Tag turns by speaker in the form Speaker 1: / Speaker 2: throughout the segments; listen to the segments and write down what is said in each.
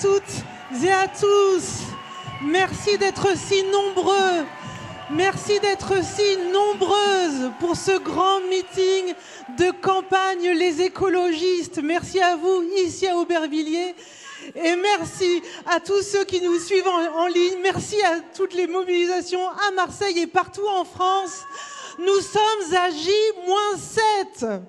Speaker 1: toutes et à tous. Merci d'être si nombreux. Merci d'être si nombreuses pour ce grand meeting de campagne Les Écologistes. Merci à vous ici à Aubervilliers. Et merci à tous ceux qui nous suivent en ligne. Merci à toutes les mobilisations à Marseille et partout en France. Nous sommes à J-7.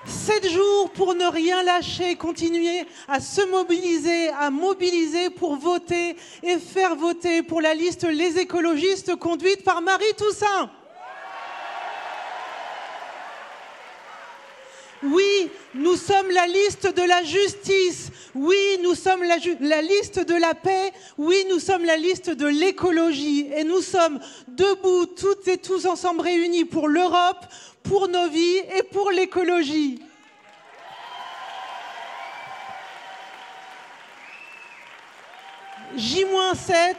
Speaker 1: 7 jours pour ne rien lâcher, continuer à se mobiliser, à mobiliser pour voter et faire voter pour la liste Les Écologistes conduite par Marie Toussaint. Oui, nous sommes la liste de la justice. Oui, nous sommes la liste de la paix. Oui, nous sommes la liste de l'écologie. Et nous sommes debout, toutes et tous ensemble réunis pour l'Europe, pour nos vies et pour l'écologie. J-7,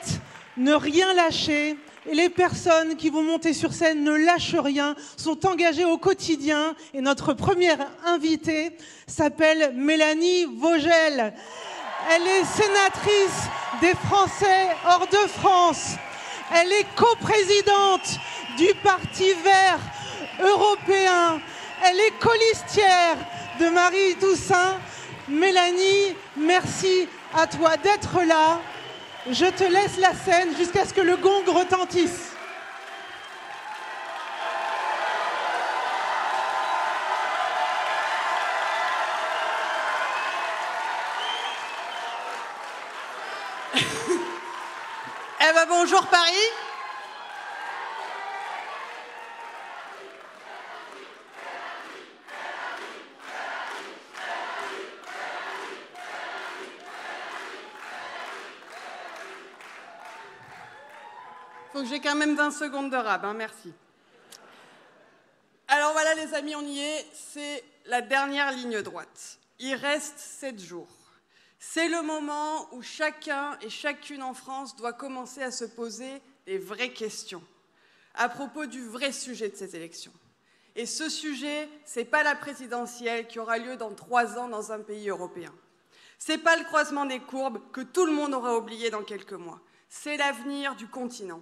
Speaker 1: ne rien lâcher. Et les personnes qui vont monter sur scène ne lâchent rien, sont engagées au quotidien. Et notre première invitée s'appelle Mélanie Vogel. Elle est sénatrice des Français hors de France. Elle est coprésidente du Parti vert européen. Elle est colistière de Marie Toussaint. Mélanie, merci à toi d'être là. Je te laisse la scène jusqu'à ce que le gong retentisse.
Speaker 2: Eh ben bonjour Paris. Faut que j'ai quand même 20 secondes de rab, hein, merci. Alors voilà les amis, on y est, c'est la dernière ligne droite. Il reste 7 jours. C'est le moment où chacun et chacune en France doit commencer à se poser les vraies questions à propos du vrai sujet de ces élections. Et ce sujet, c'est pas la présidentielle qui aura lieu dans 3 ans dans un pays européen. C'est pas le croisement des courbes que tout le monde aura oublié dans quelques mois. C'est l'avenir du continent.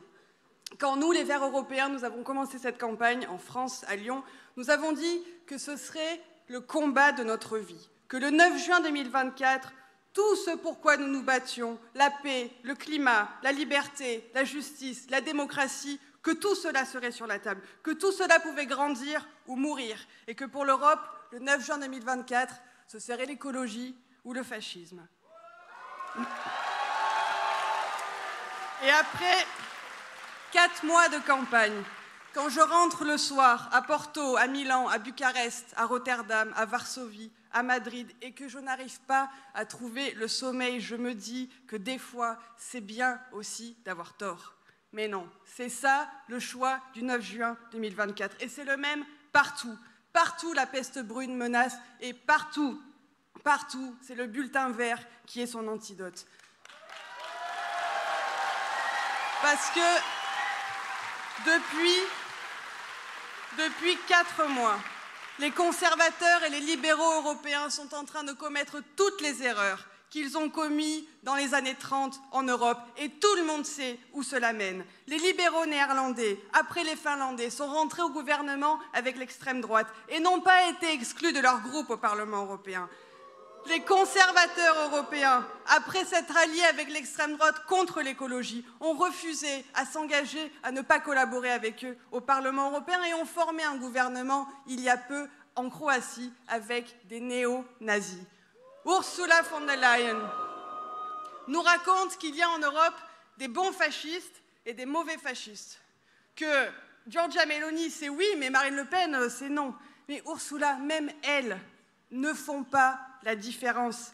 Speaker 2: Quand nous, les Verts européens, nous avons commencé cette campagne en France, à Lyon, nous avons dit que ce serait le combat de notre vie, que le 9 juin 2024, tout ce pourquoi nous nous battions, la paix, le climat, la liberté, la justice, la démocratie, que tout cela serait sur la table, que tout cela pouvait grandir ou mourir, et que pour l'Europe, le 9 juin 2024, ce serait l'écologie ou le fascisme. Et après 4 mois de campagne, quand je rentre le soir à Porto, à Milan, à Bucarest, à Rotterdam, à Varsovie, à Madrid, et que je n'arrive pas à trouver le sommeil, je me dis que des fois, c'est bien aussi d'avoir tort. Mais non, c'est ça le choix du 9 juin 2024. Et c'est le même partout. Partout, la peste brune menace, et partout, c'est le bulletin vert qui est son antidote. Parce que depuis 4 mois, les conservateurs et les libéraux européens sont en train de commettre toutes les erreurs qu'ils ont commises dans les années 30 en Europe, et tout le monde sait où cela mène. Les libéraux néerlandais, après les Finlandais, sont rentrés au gouvernement avec l'extrême droite et n'ont pas été exclus de leur groupe au Parlement européen. Les conservateurs européens, après s'être alliés avec l'extrême droite contre l'écologie, ont refusé à s'engager à ne pas collaborer avec eux au Parlement européen et ont formé un gouvernement il y a peu en Croatie avec des néo-nazis. Ursula von der Leyen nous raconte qu'il y a en Europe des bons fascistes et des mauvais fascistes. Que Giorgia Meloni, c'est oui, mais Marine Le Pen, c'est non. Mais Ursula, même elles, ne font pas la différence.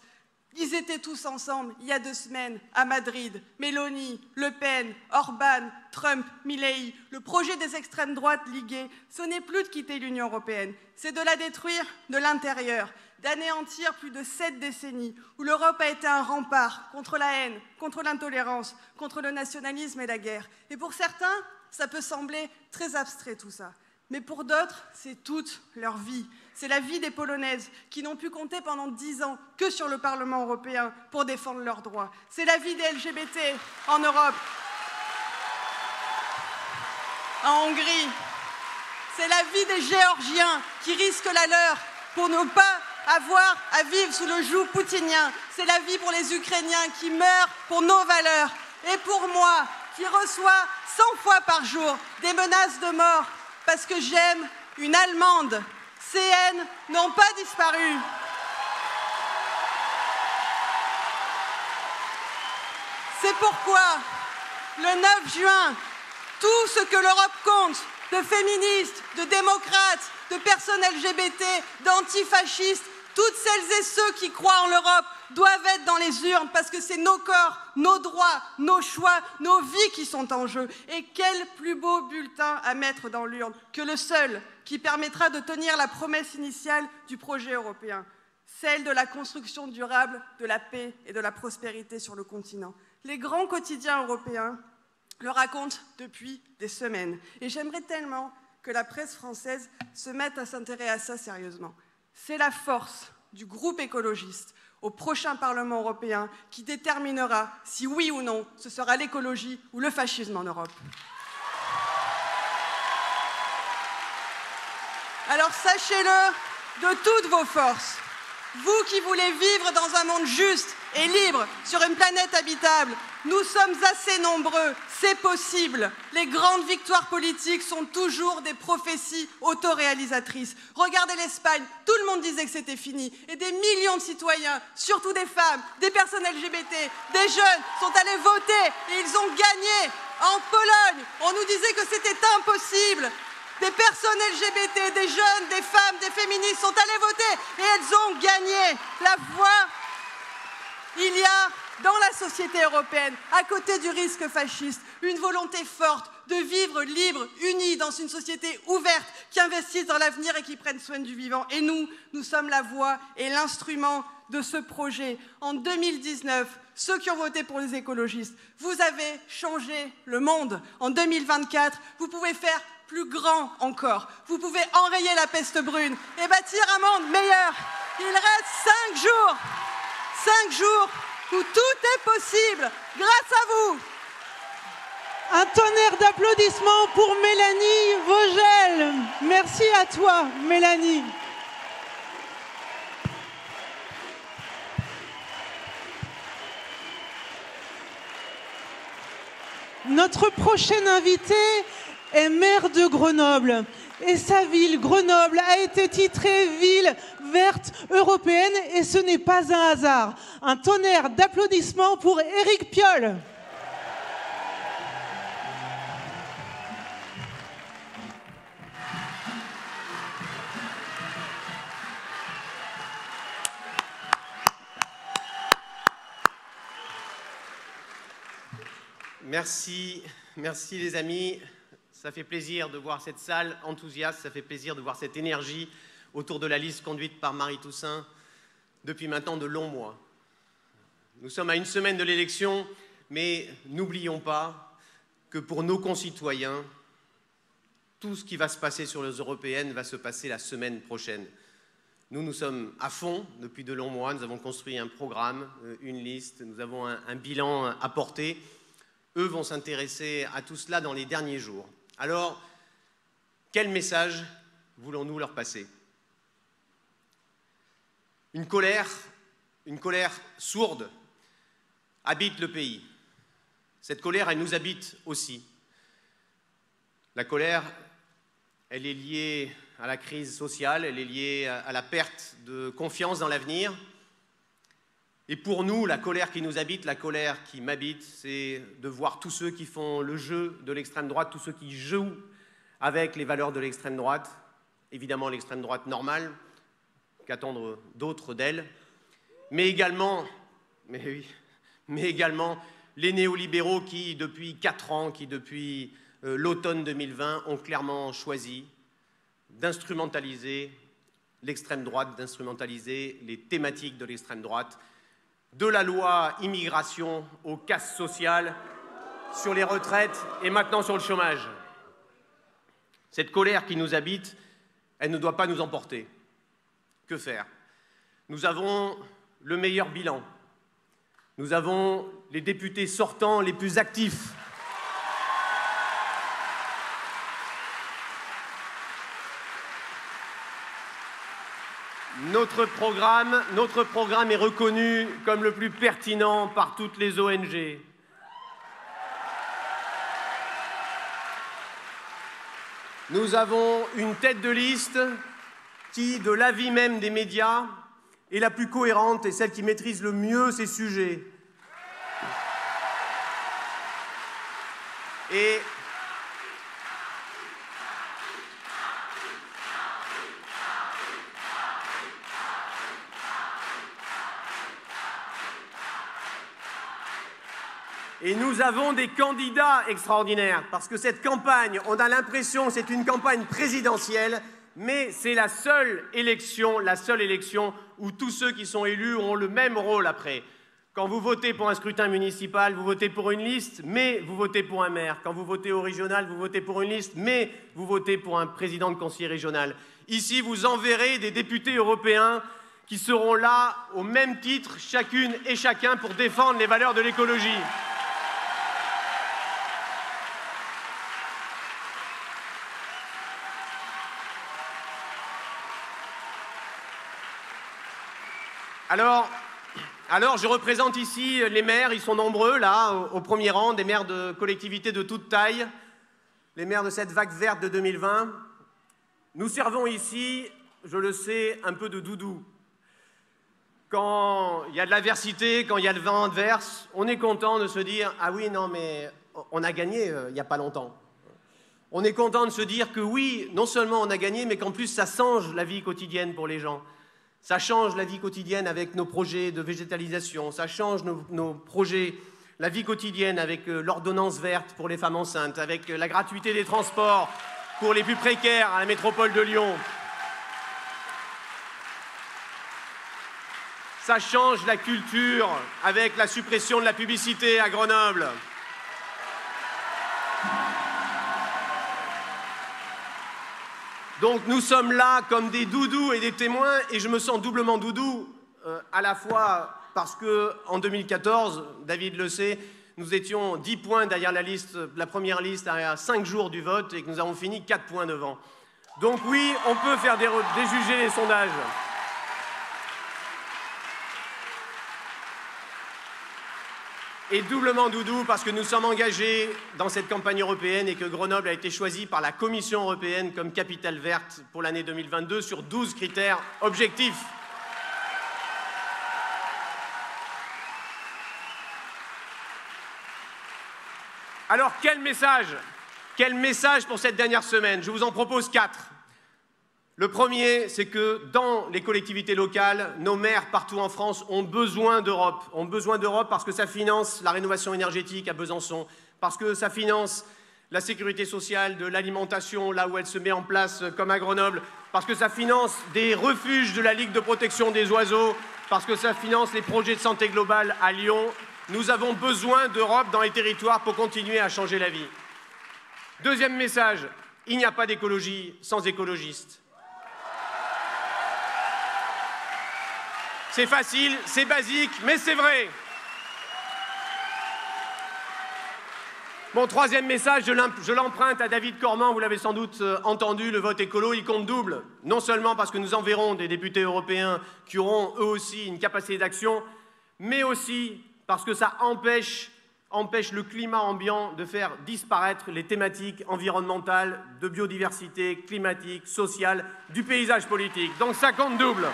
Speaker 2: Ils étaient tous ensemble il y a 2 semaines à Madrid. Meloni, Le Pen, Orban, Trump, Milei. Le projet des extrêmes droites liguées, ce n'est plus de quitter l'Union européenne, c'est de la détruire de l'intérieur, d'anéantir plus de 7 décennies où l'Europe a été un rempart contre la haine, contre l'intolérance, contre le nationalisme et la guerre. Et pour certains, ça peut sembler très abstrait tout ça. Mais pour d'autres, c'est toute leur vie. C'est la vie des Polonaises qui n'ont pu compter pendant 10 ans que sur le Parlement européen pour défendre leurs droits. C'est la vie des LGBT en Europe, en Hongrie. C'est la vie des Géorgiens qui risquent la leur pour ne pas avoir à vivre sous le joug poutinien. C'est la vie pour les Ukrainiens qui meurent pour nos valeurs. Et pour moi, qui reçoit 100 fois par jour des menaces de mort parce que j'aime une Allemande, ces haines n'ont pas disparu. C'est pourquoi, le 9 juin, tout ce que l'Europe compte, de féministes, de démocrates, de personnes LGBT, d'antifascistes, toutes celles et ceux qui croient en l'Europe doivent être dans les urnes parce que c'est nos corps, nos droits, nos choix, nos vies qui sont en jeu. Et quel plus beau bulletin à mettre dans l'urne que le seul qui permettra de tenir la promesse initiale du projet européen, celle de la construction durable, de la paix et de la prospérité sur le continent. Les grands quotidiens européens le racontent depuis des semaines. Et j'aimerais tellement que la presse française se mette à s'intéresser à ça sérieusement. C'est la force du groupe écologiste au prochain Parlement européen qui déterminera si oui ou non ce sera l'écologie ou le fascisme en Europe. Alors sachez-le de toutes vos forces, vous qui voulez vivre dans un monde juste et libre sur une planète habitable, nous sommes assez nombreux, c'est possible. Les grandes victoires politiques sont toujours des prophéties autoréalisatrices. Regardez l'Espagne, tout le monde disait que c'était fini. Et des millions de citoyens, surtout des femmes, des personnes LGBT, des jeunes, sont allés voter et ils ont gagné. En Pologne, on nous disait que c'était impossible. Des personnes LGBT, des jeunes, des femmes, des féministes sont allées voter et elles ont gagné. La voix, il y a dans la société européenne, à côté du risque fasciste, une volonté forte de vivre libre, unis dans une société ouverte qui investisse dans l'avenir et qui prenne soin du vivant. Et nous sommes la voix et l'instrument de ce projet. En 2019, ceux qui ont voté pour les écologistes, vous avez changé le monde. En 2024, vous pouvez faire plus grand encore. Vous pouvez enrayer la peste brune et bâtir un monde meilleur. Il reste 5 jours où tout est possible, grâce à vous.
Speaker 1: Un tonnerre d'applaudissements pour Mélanie Vogel. Merci à toi, Mélanie. Notre prochaine invitée est maire de Grenoble. Et sa ville, Grenoble, a été titrée ville verte européenne et ce n'est pas un hasard. Un tonnerre d'applaudissements pour Éric Piolle.
Speaker 3: Merci les amis. Ça fait plaisir de voir cette salle enthousiaste, ça fait plaisir de voir cette énergie autour de la liste conduite par Marie Toussaint depuis maintenant de longs mois. Nous sommes à une semaine de l'élection, mais n'oublions pas que pour nos concitoyens, tout ce qui va se passer sur les européennes va se passer la semaine prochaine. Nous sommes à fond depuis de longs mois, nous avons construit un programme, une liste, nous avons un bilan à porter. Eux vont s'intéresser à tout cela dans les derniers jours. Alors, quel message voulons-nous leur passer? Une colère sourde habite le pays. Cette colère, elle nous habite aussi. La colère, elle est liée à la crise sociale, elle est liée à la perte de confiance dans l'avenir. Et pour nous, la colère qui nous habite, la colère qui m'habite, c'est de voir tous ceux qui font le jeu de l'extrême droite, tous ceux qui jouent avec les valeurs de l'extrême droite, évidemment l'extrême droite normale, qu'attendre d'autres d'elle, mais également les néolibéraux qui, depuis 4 ans, qui depuis l'automne 2020, ont clairement choisi d'instrumentaliser l'extrême droite, d'instrumentaliser les thématiques de l'extrême droite, de la loi immigration aux casses sociales, sur les retraites et maintenant sur le chômage. Cette colère qui nous habite, elle ne doit pas nous emporter. Que faire? Nous avons le meilleur bilan. Nous avons les députés sortants les plus actifs. Notre programme est reconnu comme le plus pertinent par toutes les ONG. Nous avons une tête de liste qui, de l'avis même des médias, est la plus cohérente et celle qui maîtrise le mieux ces sujets. Et nous avons des candidats extraordinaires, parce que cette campagne, on a l'impression que c'est une campagne présidentielle, mais c'est la seule élection où tous ceux qui sont élus ont le même rôle après. Quand vous votez pour un scrutin municipal, vous votez pour une liste, mais vous votez pour un maire. Quand vous votez au régional, vous votez pour une liste, mais vous votez pour un président de conseil régional. Ici, vous enverrez des députés européens qui seront là au même titre, chacune et chacun, pour défendre les valeurs de l'écologie. Alors, je représente ici les maires, ils sont nombreux, là, au premier rang, des maires de collectivités de toute taille, les maires de cette vague verte de 2020. Nous servons ici, je le sais, un peu de doudou. Quand il y a de l'adversité, quand il y a le vent adverse, on est content de se dire « Ah oui, non, mais on a gagné il n'y a pas longtemps ». On est content de se dire que oui, non seulement on a gagné, mais qu'en plus ça change la vie quotidienne pour les gens. Ça change la vie quotidienne avec nos projets de végétalisation, ça change nos projets, la vie quotidienne avec l'ordonnance verte pour les femmes enceintes, avec la gratuité des transports pour les plus précaires à la métropole de Lyon. Ça change la culture avec la suppression de la publicité à Grenoble. Donc nous sommes là comme des doudous et des témoins, et je me sens doublement doudou, à la fois parce qu'en 2014, David le sait, nous étions 10 points derrière la première liste à 5 jours du vote, et que nous avons fini 4 points devant. Donc oui, on peut faire déjuger les sondages. Et doublement doudou parce que nous sommes engagés dans cette campagne européenne et que Grenoble a été choisi par la Commission européenne comme capitale verte pour l'année 2022 sur 12 critères objectifs. Alors quel message pour cette dernière semaine? Je vous en propose 4. Le premier, c'est que dans les collectivités locales, nos maires partout en France ont besoin d'Europe. Ont besoin d'Europe parce que ça finance la rénovation énergétique à Besançon, parce que ça finance la sécurité sociale de l'alimentation là où elle se met en place comme à Grenoble, parce que ça finance des refuges de la Ligue de protection des oiseaux, parce que ça finance les projets de santé globale à Lyon. Nous avons besoin d'Europe dans les territoires pour continuer à changer la vie. Deuxième message, il n'y a pas d'écologie sans écologistes. C'est facile, c'est basique, mais c'est vrai. Mon troisième message, je l'emprunte à David Cormand, vous l'avez sans doute entendu, le vote écolo, il compte double. Non seulement parce que nous enverrons des députés européens qui auront eux aussi une capacité d'action, mais aussi parce que ça empêche le climat ambiant de faire disparaître les thématiques environnementales, de biodiversité, climatique, sociale, du paysage politique. Donc ça compte double.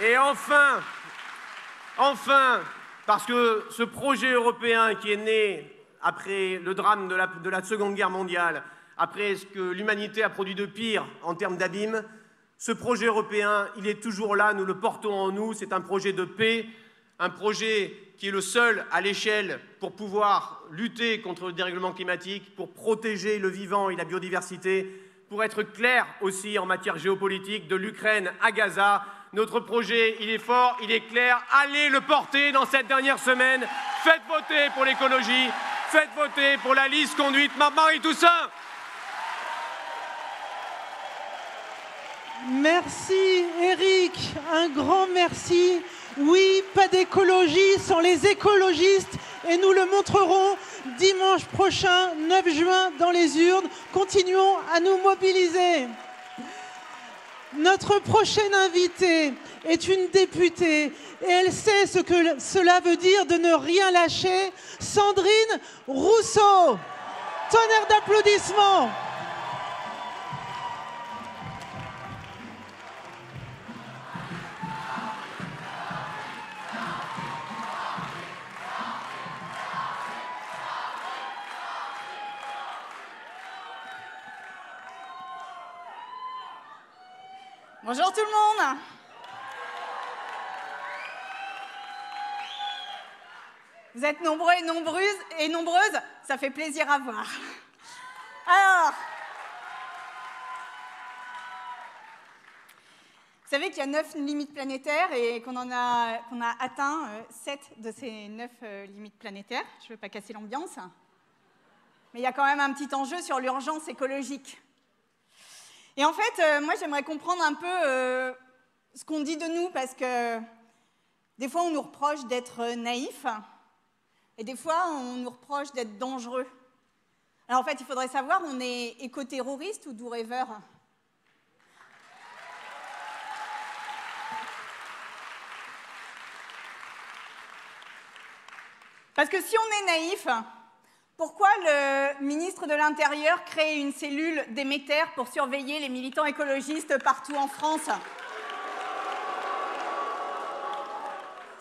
Speaker 3: Et enfin, parce que ce projet européen qui est né après le drame de la Seconde Guerre mondiale, après ce que l'humanité a produit de pire en termes d'abîme, ce projet européen, il est toujours là, nous le portons en nous, c'est un projet de paix, un projet qui est le seul à l'échelle pour pouvoir lutter contre le dérèglement climatique, pour protéger le vivant et la biodiversité, pour être clair aussi en matière géopolitique, de l'Ukraine à Gaza. Notre projet, il est fort, il est clair. Allez le porter dans cette dernière semaine. Faites voter pour l'écologie, faites voter pour la liste conduite par Marie Toussaint.
Speaker 1: Merci Éric, un grand merci. Oui, pas d'écologie sans les écologistes et nous le montrerons dimanche prochain, 9 juin, dans les urnes. Continuons à nous mobiliser. Notre prochaine invitée est une députée et elle sait ce que cela veut dire de ne rien lâcher. Sandrine Rousseau. Tonnerre d'applaudissements.
Speaker 4: Bonjour tout le monde. Vous êtes nombreux et nombreuses, ça fait plaisir à voir. Alors, vous savez qu'il y a 9 limites planétaires et qu'on a atteint 7 de ces 9 limites planétaires. Je ne veux pas casser l'ambiance, mais il y a quand même un petit enjeu sur l'urgence écologique. Et en fait, moi, j'aimerais comprendre un peu ce qu'on dit de nous, parce que des fois, on nous reproche d'être naïfs, et des fois, on nous reproche d'être dangereux. Alors, en fait, il faudrait savoir, on est éco-terroriste ou doux rêveur? Parce que si on est naïf, pourquoi le ministre de l'Intérieur crée une cellule Déméter pour surveiller les militants écologistes partout en France?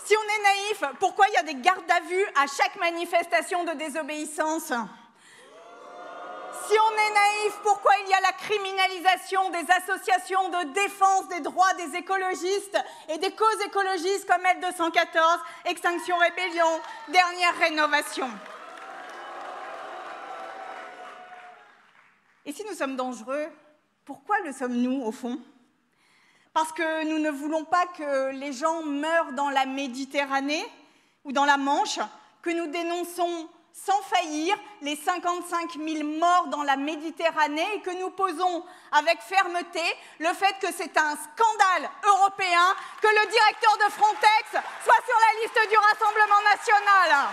Speaker 4: Si on est naïf, pourquoi il y a des gardes à vue à chaque manifestation de désobéissance? Si on est naïf, pourquoi il y a la criminalisation des associations de défense des droits des écologistes et des causes écologistes comme L214, Extinction Rébellion, Dernière Rénovation? Et si nous sommes dangereux, pourquoi le sommes-nous au fond? Parce que nous ne voulons pas que les gens meurent dans la Méditerranée ou dans la Manche, que nous dénonçons sans faillir les 55 000 morts dans la Méditerranée et que nous posons avec fermeté le fait que c'est un scandale européen que le directeur de Frontex soit sur la liste du Rassemblement national.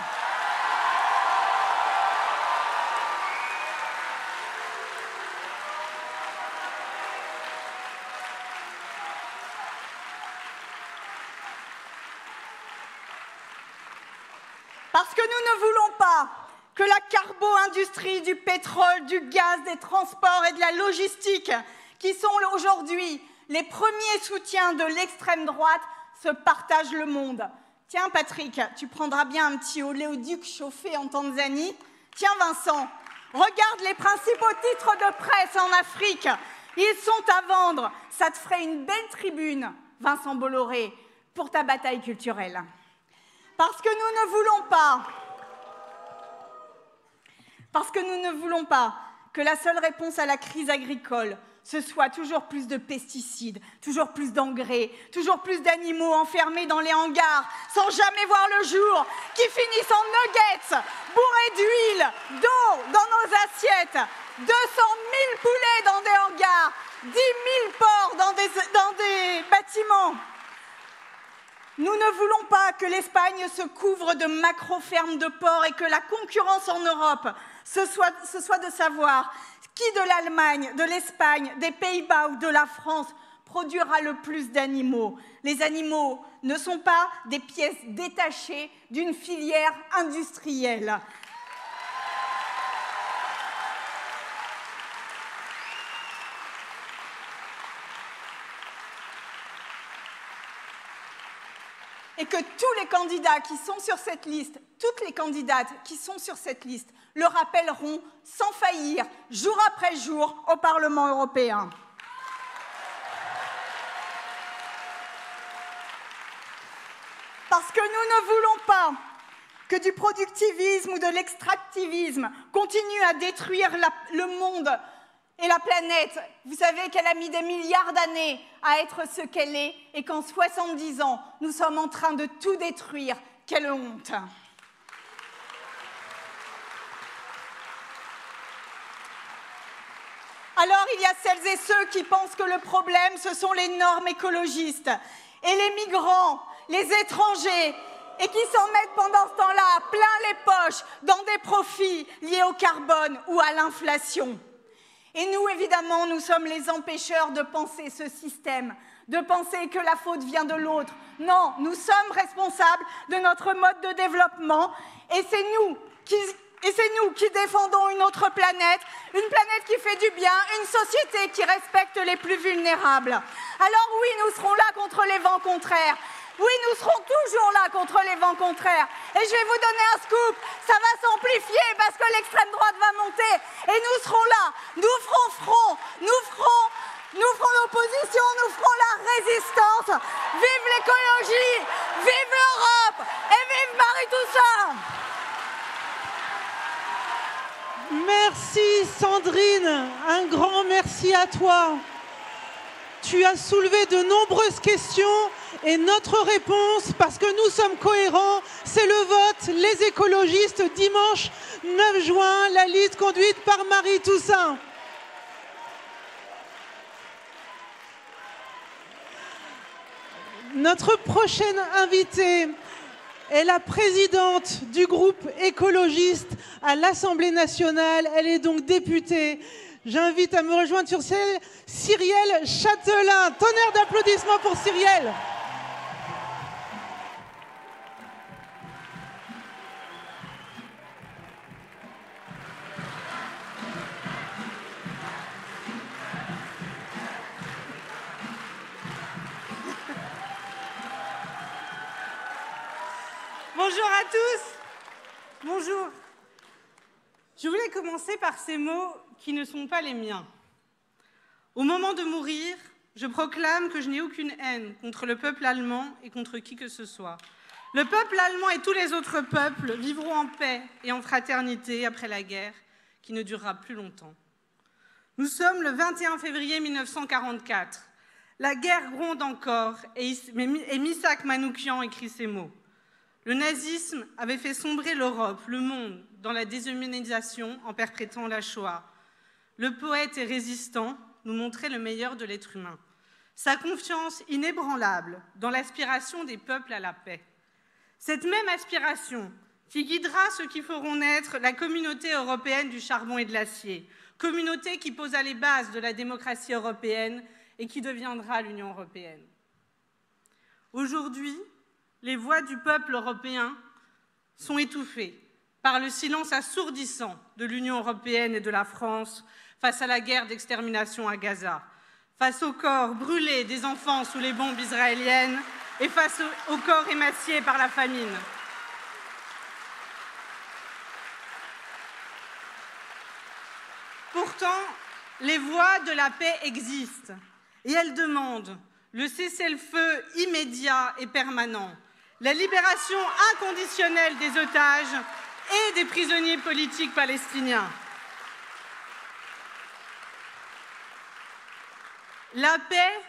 Speaker 4: Parce que nous ne voulons pas que la carbo-industrie du pétrole, du gaz, des transports et de la logistique, qui sont aujourd'hui les premiers soutiens de l'extrême droite, se partagent le monde. Tiens Patrick, tu prendras bien un petit oléoduc chauffé en Tanzanie. Tiens Vincent, regarde les principaux titres de presse en Afrique. Ils sont à vendre. Ça te ferait une belle tribune, Vincent Bolloré, pour ta bataille culturelle. Parce que nous ne voulons pas que la seule réponse à la crise agricole, ce soit toujours plus de pesticides, toujours plus d'engrais, toujours plus d'animaux enfermés dans les hangars, sans jamais voir le jour, qui finissent en nuggets, bourrés d'huile, d'eau dans nos assiettes, 200 000 poulets dans des hangars, 10 000 porcs dans des bâtiments. Nous ne voulons pas que l'Espagne se couvre de macro-fermes de porcs et que la concurrence en Europe, ce soit de savoir qui de l'Allemagne, de l'Espagne, des Pays-Bas ou de la France produira le plus d'animaux. Les animaux ne sont pas des pièces détachées d'une filière industrielle. Et que tous les candidats qui sont sur cette liste, toutes les candidates qui sont sur cette liste, le rappelleront sans faillir, jour après jour, au Parlement européen. Parce que nous ne voulons pas que du productivisme ou de l'extractivisme continue à détruire le monde et la planète. Vous savez qu'elle a mis des milliards d'années à être ce qu'elle est et qu'en 70 ans, nous sommes en train de tout détruire. Quelle honte! Alors il y a celles et ceux qui pensent que le problème, ce sont les normes écologistes et les migrants, les étrangers, et qui s'en mettent pendant ce temps-là plein les poches dans des profits liés au carbone ou à l'inflation. Et nous, évidemment, nous sommes les empêcheurs de penser ce système, de penser que la faute vient de l'autre. Non, nous sommes responsables de notre mode de développement et c'est nous qui défendons une autre planète, une planète qui fait du bien, une société qui respecte les plus vulnérables. Alors oui, nous serons là contre les vents contraires. Oui, nous serons toujours là contre les vents contraires. Et je vais vous donner un scoop, ça va s'amplifier parce que l'extrême droite va monter. Et nous serons là, nous ferons front, nous ferons l'opposition, nous ferons la résistance. Vive l'écologie, vive l'Europe et vive Marie Toussaint.
Speaker 1: Merci Sandrine, un grand merci à toi. Tu as soulevé de nombreuses questions et notre réponse, parce que nous sommes cohérents, c'est le vote, les écologistes, dimanche 9 juin, la liste conduite par Marie Toussaint. Notre prochaine invitée est la présidente du groupe écologiste à l'Assemblée nationale. Elle est donc députée. J'invite à me rejoindre sur scène Cyrielle Châtelain. Tonnerre d'applaudissements pour Cyrielle.
Speaker 5: Bonjour à tous. Bonjour. Je voulais commencer par ces mots qui ne sont pas les miens. Au moment de mourir, je proclame que je n'ai aucune haine contre le peuple allemand et contre qui que ce soit. Le peuple allemand et tous les autres peuples vivront en paix et en fraternité après la guerre, qui ne durera plus longtemps. Nous sommes le 21 février 1944. La guerre gronde encore et Missak Manoukian écrit ces mots. Le nazisme avait fait sombrer l'Europe, le monde, dans la déshumanisation en perpétrant la Shoah. Le poète et résistant nous montrait le meilleur de l'être humain. Sa confiance inébranlable dans l'aspiration des peuples à la paix. Cette même aspiration qui guidera ceux qui feront naître la communauté européenne du charbon et de l'acier, communauté qui posa les bases de la démocratie européenne et qui deviendra l'Union européenne. Aujourd'hui, les voix du peuple européen sont étouffées par le silence assourdissant de l'Union européenne et de la France face à la guerre d'extermination à Gaza, face aux corps brûlés des enfants sous les bombes israéliennes et face aux corps émaciés par la famine. Pourtant, les voix de la paix existent et elles demandent le cessez-le-feu immédiat et permanent, la libération inconditionnelle des otages et des prisonniers politiques palestiniens. La paix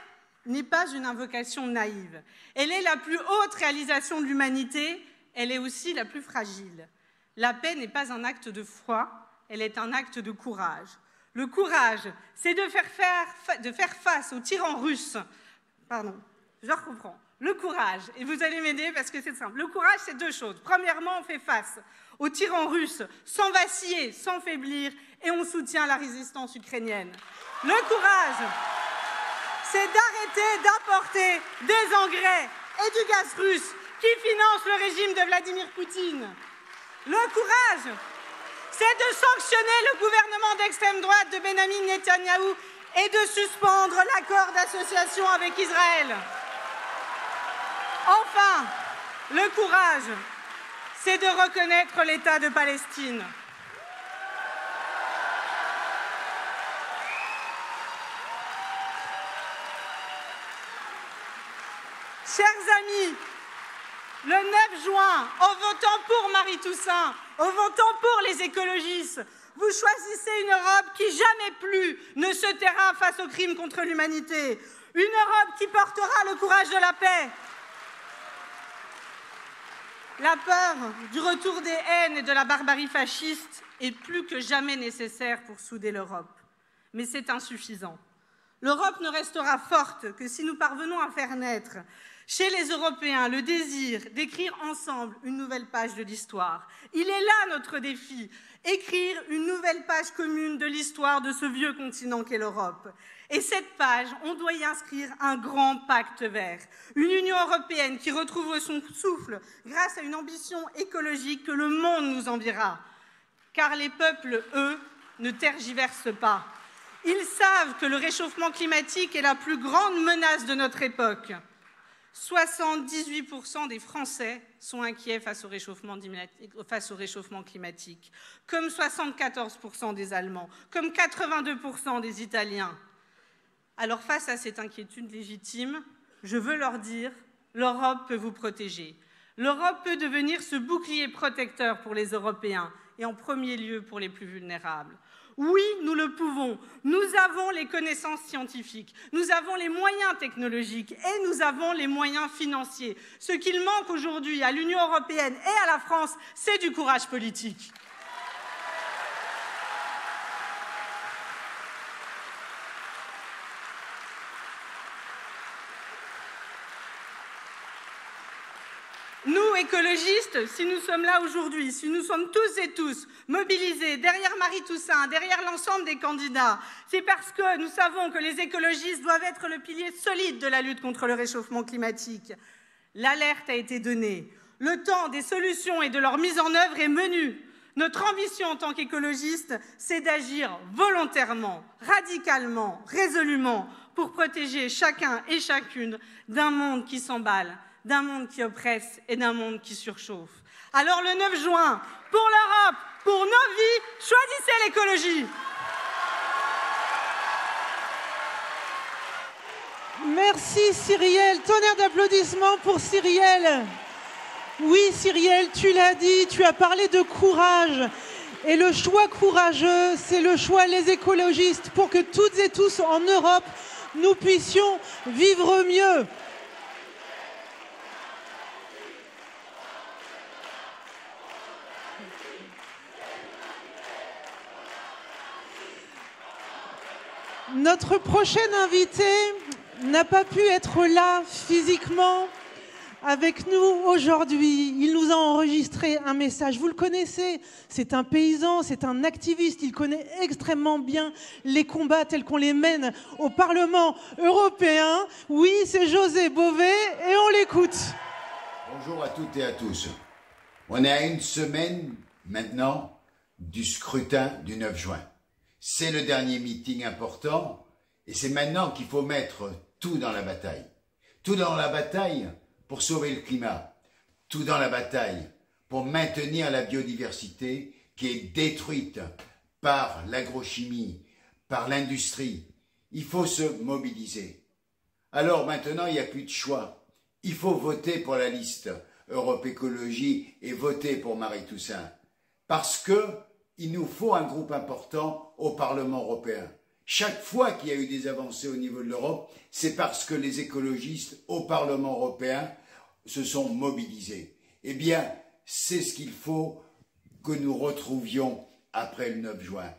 Speaker 5: n'est pas une invocation naïve. Elle est la plus haute réalisation de l'humanité, elle est aussi la plus fragile. La paix n'est pas un acte de foi, elle est un acte de courage. Le courage, c'est de faire face aux tyrans russes. Pardon, je reprends. Le courage, et vous allez m'aider parce que c'est simple. Le courage, c'est deux choses. Premièrement, on fait face aux tyrans russes sans vaciller, sans faiblir, et on soutient la résistance ukrainienne. Le courage, c'est d'arrêter d'importer des engrais et du gaz russe qui financent le régime de Vladimir Poutine. Le courage, c'est de sanctionner le gouvernement d'extrême droite de Benyamin Netanyahou et de suspendre l'accord d'association avec Israël. Enfin, le courage, c'est de reconnaître l'État de Palestine. Chers amis, le 9 juin, en votant pour Marie Toussaint, en votant pour les écologistes, vous choisissez une Europe qui jamais plus ne se taira face aux crimes contre l'humanité. Une Europe qui portera le courage de la paix. La peur du retour des haines et de la barbarie fasciste est plus que jamais nécessaire pour souder l'Europe. Mais c'est insuffisant. L'Europe ne restera forte que si nous parvenons à faire naître chez les Européens le désir d'écrire ensemble une nouvelle page de l'histoire. Il est là notre défi, écrire une nouvelle page commune de l'histoire de ce vieux continent qu'est l'Europe. Et cette page, on doit y inscrire un grand pacte vert, une Union européenne qui retrouve son souffle grâce à une ambition écologique que le monde nous enviera. Car les peuples, eux, ne tergiversent pas. Ils savent que le réchauffement climatique est la plus grande menace de notre époque. 78% des Français sont inquiets face au réchauffement climatique, comme 74% des Allemands, comme 82% des Italiens. Alors face à cette inquiétude légitime, je veux leur dire, l'Europe peut vous protéger. L'Europe peut devenir ce bouclier protecteur pour les Européens, et en premier lieu pour les plus vulnérables. Oui, nous le pouvons. Nous avons les connaissances scientifiques, nous avons les moyens technologiques et nous avons les moyens financiers. Ce qu'il manque aujourd'hui à l'Union européenne et à la France, c'est du courage politique. Nous, écologistes, si nous sommes là aujourd'hui, si nous sommes tous et tous mobilisés derrière Marie Toussaint, derrière l'ensemble des candidats, c'est parce que nous savons que les écologistes doivent être le pilier solide de la lutte contre le réchauffement climatique. L'alerte a été donnée. Le temps des solutions et de leur mise en œuvre est venu. Notre ambition en tant qu'écologistes, c'est d'agir volontairement, radicalement, résolument, pour protéger chacun et chacune d'un monde qui s'emballe, d'un monde qui oppresse et d'un monde qui surchauffe. Alors le 9 juin, pour l'Europe, pour nos vies, choisissez l'écologie.
Speaker 1: Merci Cyrielle, tonnerre d'applaudissements pour Cyrielle. Oui Cyrielle, tu l'as dit, tu as parlé de courage. Et le choix courageux, c'est le choix des écologistes pour que toutes et tous en Europe, nous puissions vivre mieux. Notre prochain invité n'a pas pu être là physiquement avec nous aujourd'hui. Il nous a enregistré un message. Vous le connaissez, c'est un paysan, c'est un activiste. Il connaît extrêmement bien les combats tels qu'on les mène au Parlement européen. Oui, c'est José Bové et on l'écoute.
Speaker 6: Bonjour à toutes et à tous. On est à une semaine maintenant du scrutin du 9 juin. C'est le dernier meeting important et c'est maintenant qu'il faut mettre tout dans la bataille. Tout dans la bataille pour sauver le climat. Tout dans la bataille pour maintenir la biodiversité qui est détruite par l'agrochimie, par l'industrie. Il faut se mobiliser. Alors maintenant, il n'y a plus de choix. Il faut voter pour la liste Europe Écologie et voter pour Marie Toussaint. Parce que il nous faut un groupe important au Parlement européen. Chaque fois qu'il y a eu des avancées au niveau de l'Europe, c'est parce que les écologistes au Parlement européen se sont mobilisés. Eh bien, c'est ce qu'il faut que nous retrouvions après le 9 juin.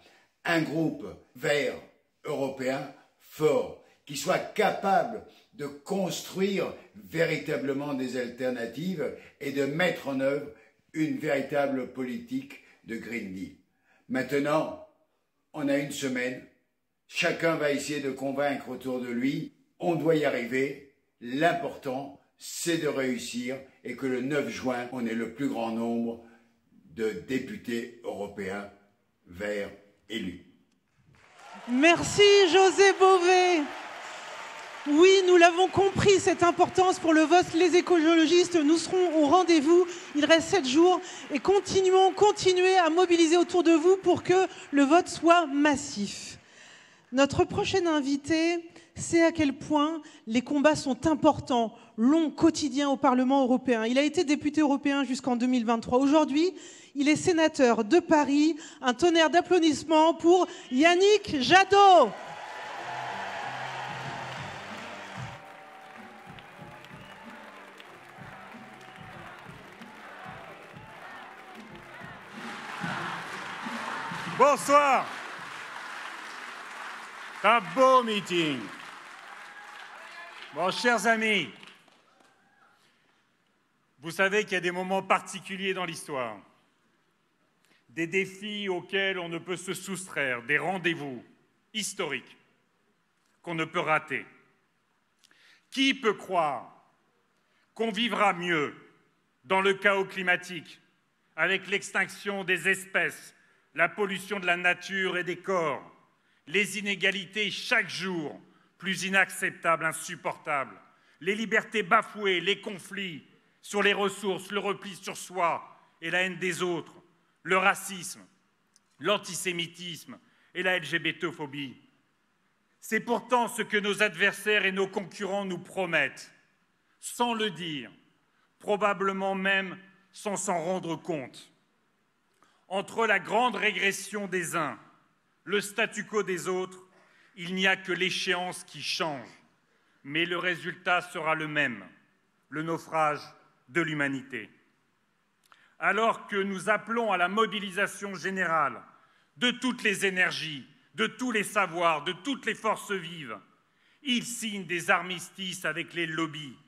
Speaker 6: Un groupe vert européen fort, qui soit capable de construire véritablement des alternatives et de mettre en œuvre une véritable politique de Green Deal. Maintenant, on a une semaine, chacun va essayer de convaincre autour de lui, on doit y arriver, l'important c'est de réussir et que le 9 juin, on ait le plus grand nombre de députés européens verts élus.
Speaker 1: Merci José Bové. Oui, nous l'avons compris, cette importance pour le vote. Les écologistes, nous serons au rendez-vous. Il reste 7 jours et continuez à mobiliser autour de vous pour que le vote soit massif. Notre prochain invité sait à quel point les combats sont importants, longs, quotidiens au Parlement européen. Il a été député européen jusqu'en 2023. Aujourd'hui, il est sénateur de Paris. Un tonnerre d'applaudissements pour Yannick Jadot.
Speaker 7: Bonsoir. C'est un beau meeting. Bon, chers amis, vous savez qu'il y a des moments particuliers dans l'histoire, des défis auxquels on ne peut se soustraire, des rendez-vous historiques qu'on ne peut rater. Qui peut croire qu'on vivra mieux dans le chaos climatique, avec l'extinction des espèces, la pollution de la nature et des corps, les inégalités chaque jour plus inacceptables, insupportables, les libertés bafouées, les conflits sur les ressources, le repli sur soi et la haine des autres, le racisme, l'antisémitisme et la LGBT-phobie. C'est pourtant ce que nos adversaires et nos concurrents nous promettent, sans le dire, probablement même sans s'en rendre compte. Entre la grande régression des uns, le statu quo des autres, il n'y a que l'échéance qui change, mais le résultat sera le même, le naufrage de l'humanité. Alors que nous appelons à la mobilisation générale de toutes les énergies, de tous les savoirs, de toutes les forces vives, ils signent des armistices avec les lobbies,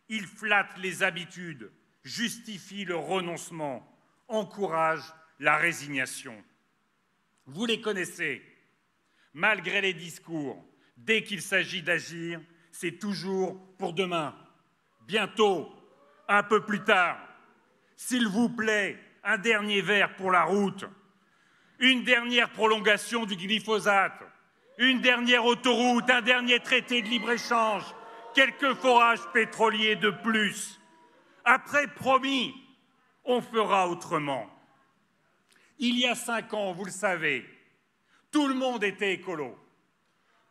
Speaker 7: ils flattent les habitudes, justifient le renoncement, encouragent la résignation. Vous les connaissez. Malgré les discours, dès qu'il s'agit d'agir, c'est toujours pour demain, bientôt, un peu plus tard. S'il vous plaît, un dernier verre pour la route, une dernière prolongation du glyphosate, une dernière autoroute, un dernier traité de libre-échange, quelques forages pétroliers de plus. Après, promis, on fera autrement. Il y a 5 ans, vous le savez, tout le monde était écolo.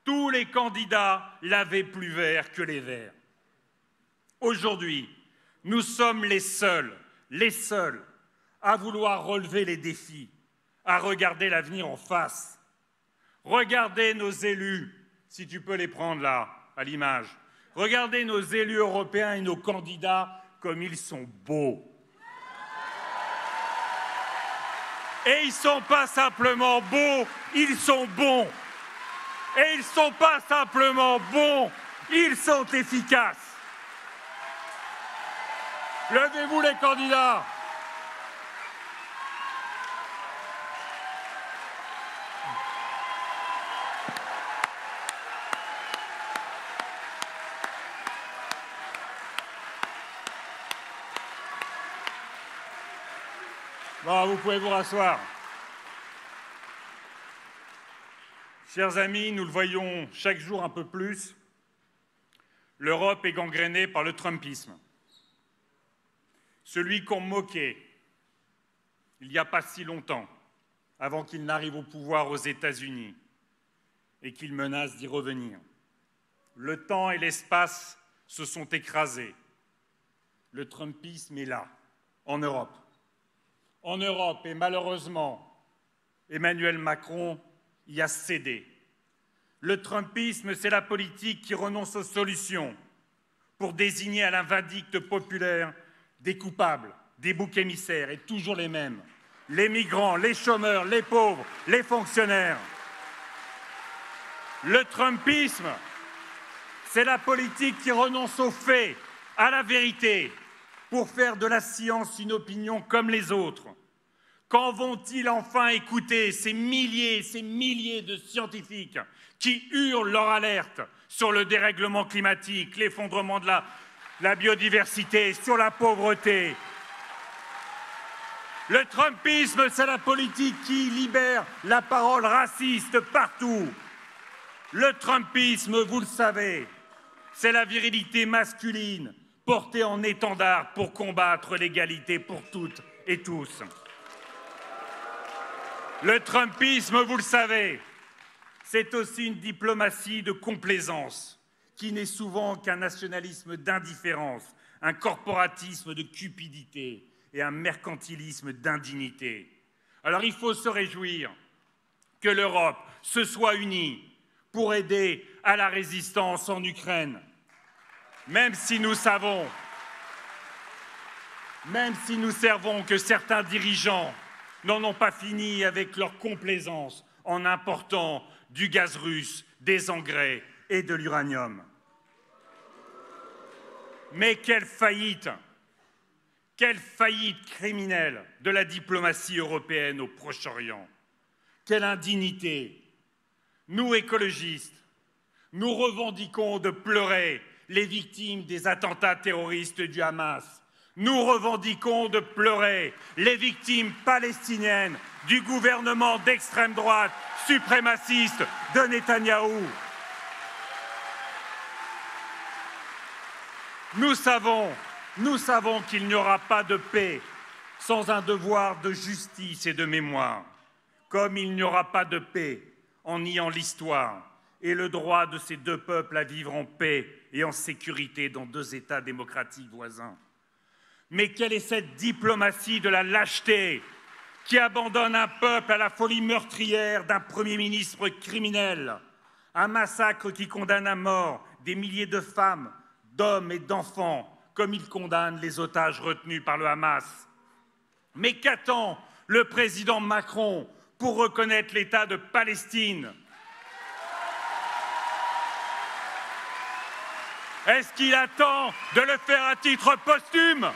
Speaker 7: Tous les candidats l'avaient plus vert que les verts. Aujourd'hui, nous sommes les seuls à vouloir relever les défis, à regarder l'avenir en face. Regardez nos élus, si tu peux les prendre là, à l'image. Regardez nos élus européens et nos candidats comme ils sont beaux. Et ils ne sont pas simplement beaux, ils sont bons. Et ils ne sont pas simplement bons, ils sont efficaces. Levez-vous les candidats. Bon, vous pouvez vous rasseoir. Chers amis, nous le voyons chaque jour un peu plus, l'Europe est gangrénée par le trumpisme. Celui qu'on moquait il n'y a pas si longtemps, avant qu'il n'arrive au pouvoir aux États-Unis et qu'il menace d'y revenir. Le temps et l'espace se sont écrasés. Le trumpisme est là, en Europe. En Europe, et malheureusement, Emmanuel Macron y a cédé. Le trumpisme, c'est la politique qui renonce aux solutions pour désigner à la vindicte populaire des coupables, des boucs émissaires, et toujours les mêmes. Les migrants, les chômeurs, les pauvres, les fonctionnaires. Le trumpisme, c'est la politique qui renonce aux faits, à la vérité, pour faire de la science une opinion comme les autres. Quand vont-ils enfin écouter ces milliers de scientifiques qui hurlent leur alerte sur le dérèglement climatique, l'effondrement de la biodiversité, sur la pauvreté? Le trumpisme, c'est la politique qui libère la parole raciste partout. Le trumpisme, vous le savez, c'est la virilité masculine portée en étendard pour combattre l'égalité pour toutes et tous. Le trumpisme, vous le savez, c'est aussi une diplomatie de complaisance qui n'est souvent qu'un nationalisme d'indifférence, un corporatisme de cupidité et un mercantilisme d'indignité. Alors il faut se réjouir que l'Europe se soit unie pour aider à la résistance en Ukraine, même si nous savons que certains dirigeants n'en ont pas fini avec leur complaisance en important du gaz russe, des engrais et de l'uranium. Mais quelle faillite criminelle de la diplomatie européenne au Proche-Orient. Quelle indignité. Nous, écologistes, nous revendiquons de pleurer les victimes des attentats terroristes du Hamas. Nous revendiquons de pleurer les victimes palestiniennes du gouvernement d'extrême droite suprémaciste de Netanyahou. Nous savons qu'il n'y aura pas de paix sans un devoir de justice et de mémoire, comme il n'y aura pas de paix en niant l'histoire et le droit de ces deux peuples à vivre en paix et en sécurité dans deux États démocratiques voisins. Mais quelle est cette diplomatie de la lâcheté qui abandonne un peuple à la folie meurtrière d'un Premier ministre criminel, un massacre qui condamne à mort des milliers de femmes, d'hommes et d'enfants, comme il condamne les otages retenus par le Hamas. Mais qu'attend le président Macron pour reconnaître l'État de Palestine? Est-ce qu'il attend de le faire à titre posthume?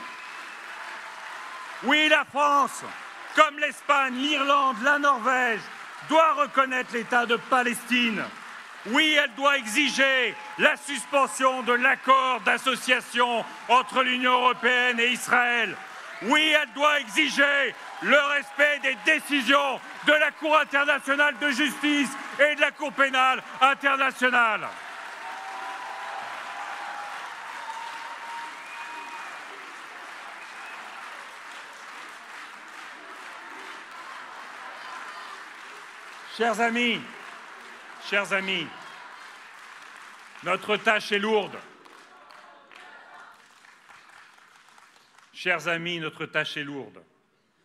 Speaker 7: Oui, la France, comme l'Espagne, l'Irlande, la Norvège, doit reconnaître l'État de Palestine. Oui, elle doit exiger la suspension de l'accord d'association entre l'Union européenne et Israël. Oui, elle doit exiger le respect des décisions de la Cour internationale de justice et de la Cour pénale internationale. Chers amis, notre tâche est lourde. Chers amis, notre tâche est lourde.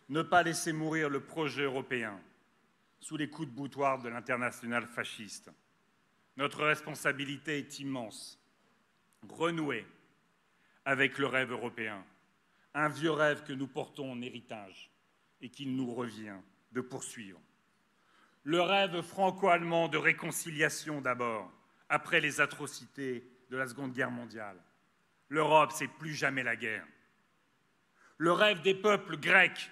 Speaker 7: Ne pas laisser mourir le projet européen sous les coups de boutoir de l'internationale fasciste. Notre responsabilité est immense. Renouer avec le rêve européen, un vieux rêve que nous portons en héritage et qu'il nous revient de poursuivre. Le rêve franco-allemand de réconciliation d'abord, après les atrocités de la Seconde Guerre mondiale. L'Europe, c'est plus jamais la guerre. Le rêve des peuples grecs,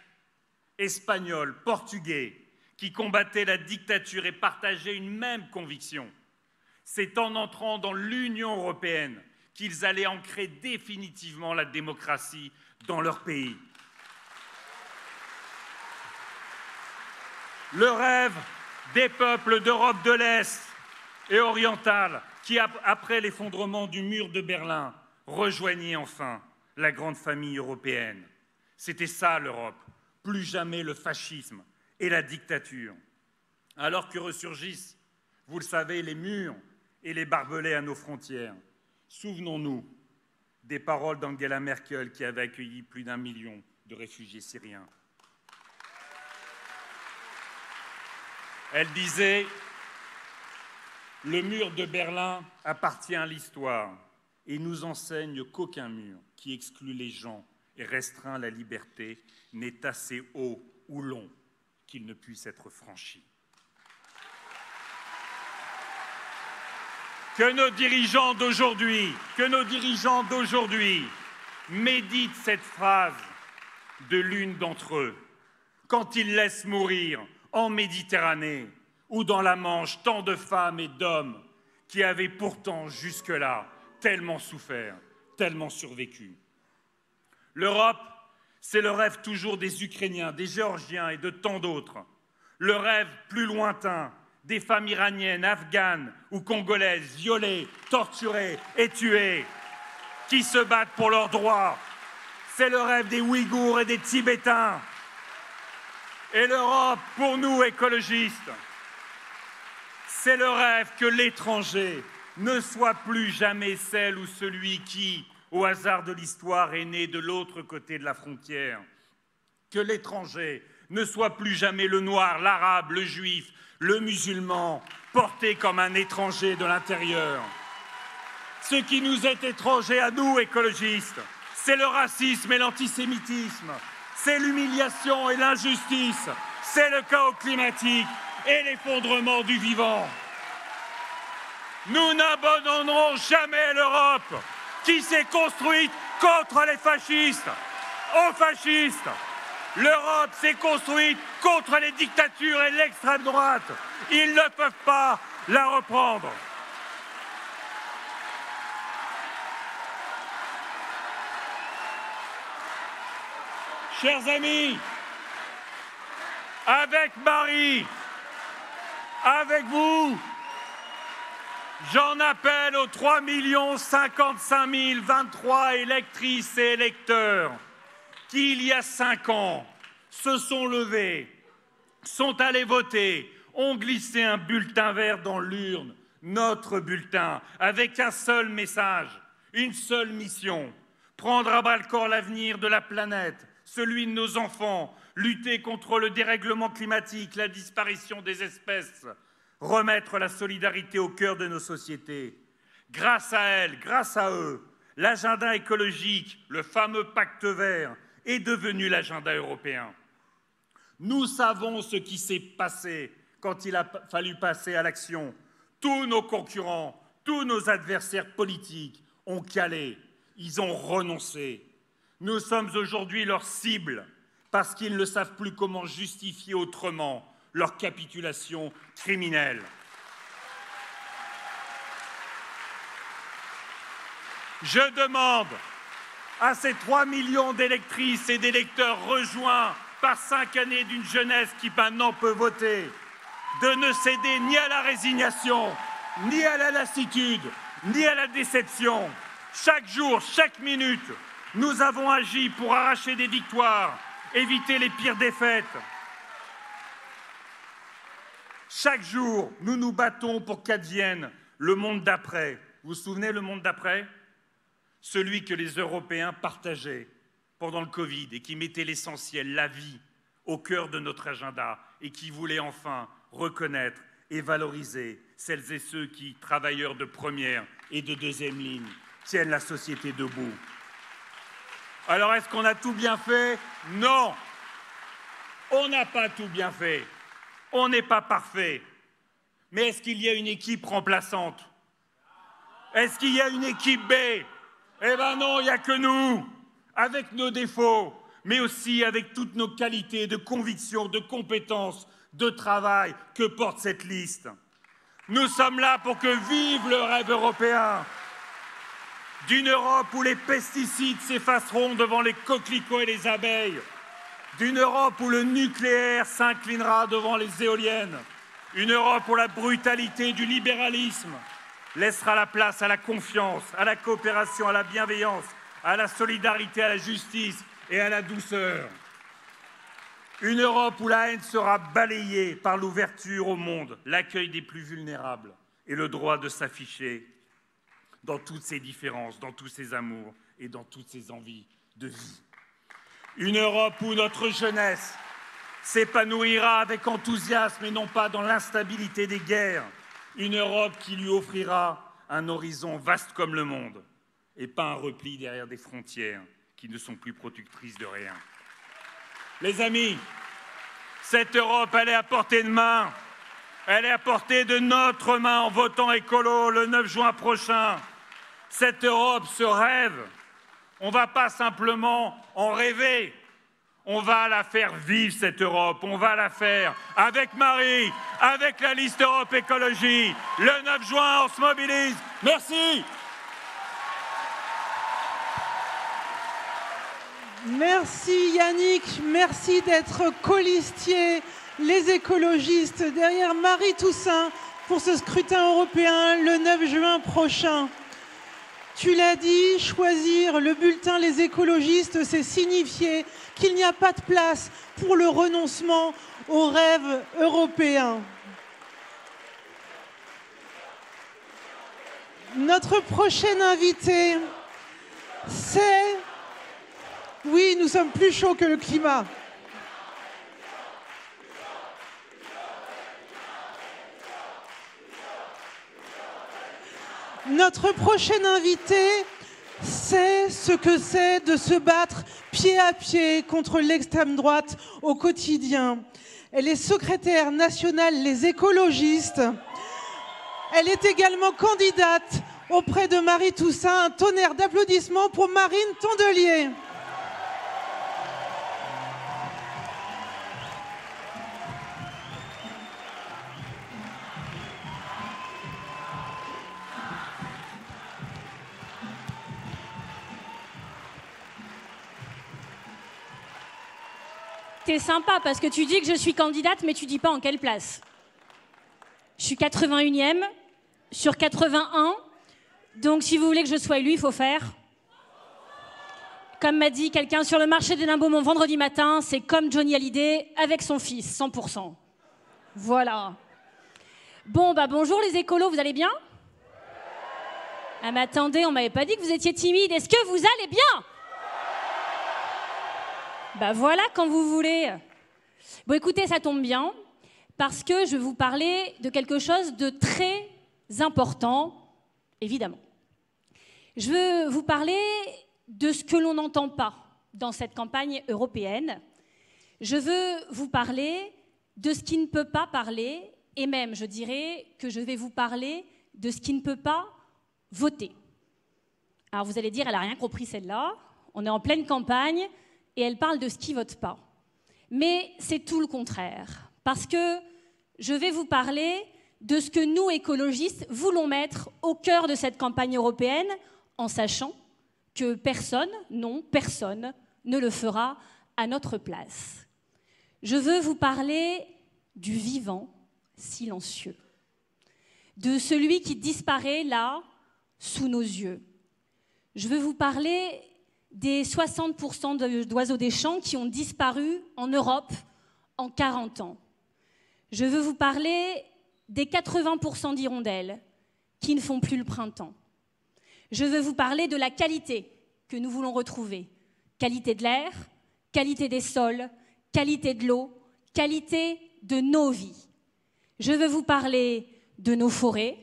Speaker 7: espagnols, portugais, qui combattaient la dictature et partageaient une même conviction. C'est en entrant dans l'Union européenne qu'ils allaient ancrer définitivement la démocratie dans leur pays. Le rêve des peuples d'Europe de l'Est et orientale qui, après l'effondrement du mur de Berlin, rejoignaient enfin la grande famille européenne. C'était ça l'Europe, plus jamais le fascisme et la dictature. Alors que ressurgissent, vous le savez, les murs et les barbelés à nos frontières, souvenons-nous des paroles d'Angela Merkel qui avait accueilli plus d'1 million de réfugiés syriens. Elle disait « Le mur de Berlin appartient à l'histoire et nous enseigne qu'aucun mur qui exclut les gens et restreint la liberté n'est assez haut ou long qu'il ne puisse être franchi. » Que nos dirigeants d'aujourd'hui méditent cette phrase de l'une d'entre eux quand ils laissent mourir en Méditerranée ou dans la Manche tant de femmes et d'hommes qui avaient pourtant jusque-là tellement souffert, tellement survécu. L'Europe, c'est le rêve toujours des Ukrainiens, des Géorgiens et de tant d'autres. Le rêve plus lointain des femmes iraniennes, afghanes ou congolaises violées, torturées et tuées, qui se battent pour leurs droits. C'est le rêve des Ouïghours et des Tibétains. Et l'Europe, pour nous écologistes, c'est le rêve que l'étranger ne soit plus jamais celle ou celui qui, au hasard de l'histoire, est né de l'autre côté de la frontière. Que l'étranger ne soit plus jamais le noir, l'arabe, le juif, le musulman, porté comme un étranger de l'intérieur. Ce qui nous est étranger à nous, écologistes, c'est le racisme et l'antisémitisme, c'est l'humiliation et l'injustice, c'est le chaos climatique et l'effondrement du vivant. Nous n'abandonnerons jamais l'Europe qui s'est construite contre les fascistes, aux fascistes. L'Europe s'est construite contre les dictatures et l'extrême droite. Ils ne peuvent pas la reprendre. Chers amis, avec Marie, avec vous, j'en appelle aux 3 055 023 électrices et électeurs qui, il y a 5 ans, se sont levés, sont allés voter, ont glissé un bulletin vert dans l'urne, notre bulletin, avec un seul message, une seule mission, prendre à bras-le-corps l'avenir de la planète, celui de nos enfants, lutter contre le dérèglement climatique, la disparition des espèces, remettre la solidarité au cœur de nos sociétés. Grâce à elles, grâce à eux, l'agenda écologique, le fameux pacte vert, est devenu l'agenda européen. Nous savons ce qui s'est passé quand il a fallu passer à l'action. Tous nos concurrents, tous nos adversaires politiques ont calé, ils ont renoncé. Nous sommes aujourd'hui leur cible parce qu'ils ne savent plus comment justifier autrement leur capitulation criminelle. Je demande à ces 3 millions d'électrices et d'électeurs rejoints par 5 années d'une jeunesse qui maintenant peut voter, de ne céder ni à la résignation, ni à la lassitude, ni à la déception. Chaque jour, chaque minute, nous avons agi pour arracher des victoires, éviter les pires défaites. Chaque jour, nous nous battons pour qu'advienne le monde d'après. Vous vous souvenez le monde d'après? Celui que les Européens partageaient pendant le Covid et qui mettait l'essentiel, la vie, au cœur de notre agenda et qui voulait enfin reconnaître et valoriser celles et ceux qui, travailleurs de première et de deuxième ligne, tiennent la société debout. Alors, est-ce qu'on a tout bien fait? Non, on n'a pas tout bien fait. On n'est pas parfait. Mais est-ce qu'il y a une équipe remplaçante? Est-ce qu'il y a une équipe B? Eh bien non, il n'y a que nous, avec nos défauts, mais aussi avec toutes nos qualités de conviction, de compétences, de travail que porte cette liste. Nous sommes là pour que vive le rêve européen, d'une Europe où les pesticides s'effaceront devant les coquelicots et les abeilles, d'une Europe où le nucléaire s'inclinera devant les éoliennes, une Europe où la brutalité du libéralisme laissera la place à la confiance, à la coopération, à la bienveillance, à la solidarité, à la justice et à la douceur. Une Europe où la haine sera balayée par l'ouverture au monde, l'accueil des plus vulnérables et le droit de s'afficher dans toutes ses différences, dans tous ses amours et dans toutes ses envies de vie. Une Europe où notre jeunesse s'épanouira avec enthousiasme et non pas dans l'instabilité des guerres. Une Europe qui lui offrira un horizon vaste comme le monde et pas un repli derrière des frontières qui ne sont plus protectrices de rien. Les amis, cette Europe, elle est à portée de main. Elle est à portée de notre main en votant écolo le 9 juin prochain. Cette Europe se rêve. On ne va pas simplement en rêver. On va la faire vivre, cette Europe. On va la faire avec Marie, avec la liste Europe Écologie. Le 9 juin, on se mobilise. Merci.
Speaker 1: Merci Yannick, merci d'être colistier, les écologistes, derrière Marie Toussaint pour ce scrutin européen le 9 juin prochain. Tu l'as dit, choisir le bulletin Les écologistes, c'est signifier qu'il n'y a pas de place pour le renoncement aux rêves européens. Notre prochaine invitée, c'est... Oui, nous sommes plus chauds que le climat. Notre prochaine invitée sait ce que c'est de se battre pied à pied contre l'extrême droite au quotidien. Elle est secrétaire nationale Les écologistes. Elle est également candidate auprès de Marie Toussaint. Un tonnerre d'applaudissements pour Marine Tondelier.
Speaker 8: T'es sympa parce que tu dis que je suis candidate, mais tu dis pas en quelle place. Je suis 81e sur 81. Donc, si vous voulez que je sois élue, il faut faire. Comme m'a dit quelqu'un sur le marché de Limbaud vendredi matin, c'est comme Johnny Hallyday avec son fils, 100%. Voilà. Bon, bah bonjour les écolos, vous allez bien? Ah mais attendez, on m'avait pas dit que vous étiez timide. Est-ce que vous allez bien? Bah voilà, quand vous voulez. Bon, écoutez, ça tombe bien, parce que je vais vous parler de quelque chose de très important, évidemment. Je veux vous parler de ce que l'on n'entend pas dans cette campagne européenne. Je veux vous parler de ce qui ne peut pas parler, et même, je dirais, que je vais vous parler de ce qui ne peut pas voter. Alors vous allez dire, elle n'a rien compris celle-là, on est en pleine campagne, et elle parle de ce qui ne vote pas. Mais c'est tout le contraire, parce que je vais vous parler de ce que nous, écologistes, voulons mettre au cœur de cette campagne européenne, en sachant que personne, non, personne, ne le fera à notre place. Je veux vous parler du vivant silencieux, de celui qui disparaît là, sous nos yeux. Je veux vous parler des 60% d'oiseaux des champs qui ont disparu en Europe en 40 ans. Je veux vous parler des 80% d'hirondelles qui ne font plus le printemps. Je veux vous parler de la qualité que nous voulons retrouver. Qualité de l'air, qualité des sols, qualité de l'eau, qualité de nos vies. Je veux vous parler de nos forêts,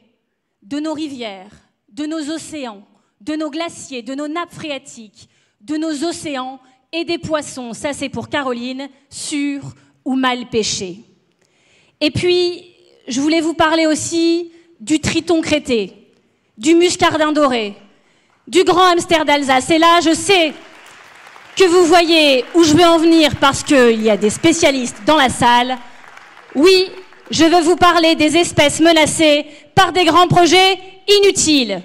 Speaker 8: de nos rivières, de nos océans, de nos glaciers, de nos nappes phréatiques, de nos océans et des poissons, ça c'est pour Caroline, sûrs ou mal pêchés. Et puis, je voulais vous parler aussi du triton crété, du muscardin doré, du grand hamster d'Alsace. Et là, je sais que vous voyez où je veux en venir parce qu'il y a des spécialistes dans la salle. Oui, je veux vous parler des espèces menacées par des grands projets inutiles.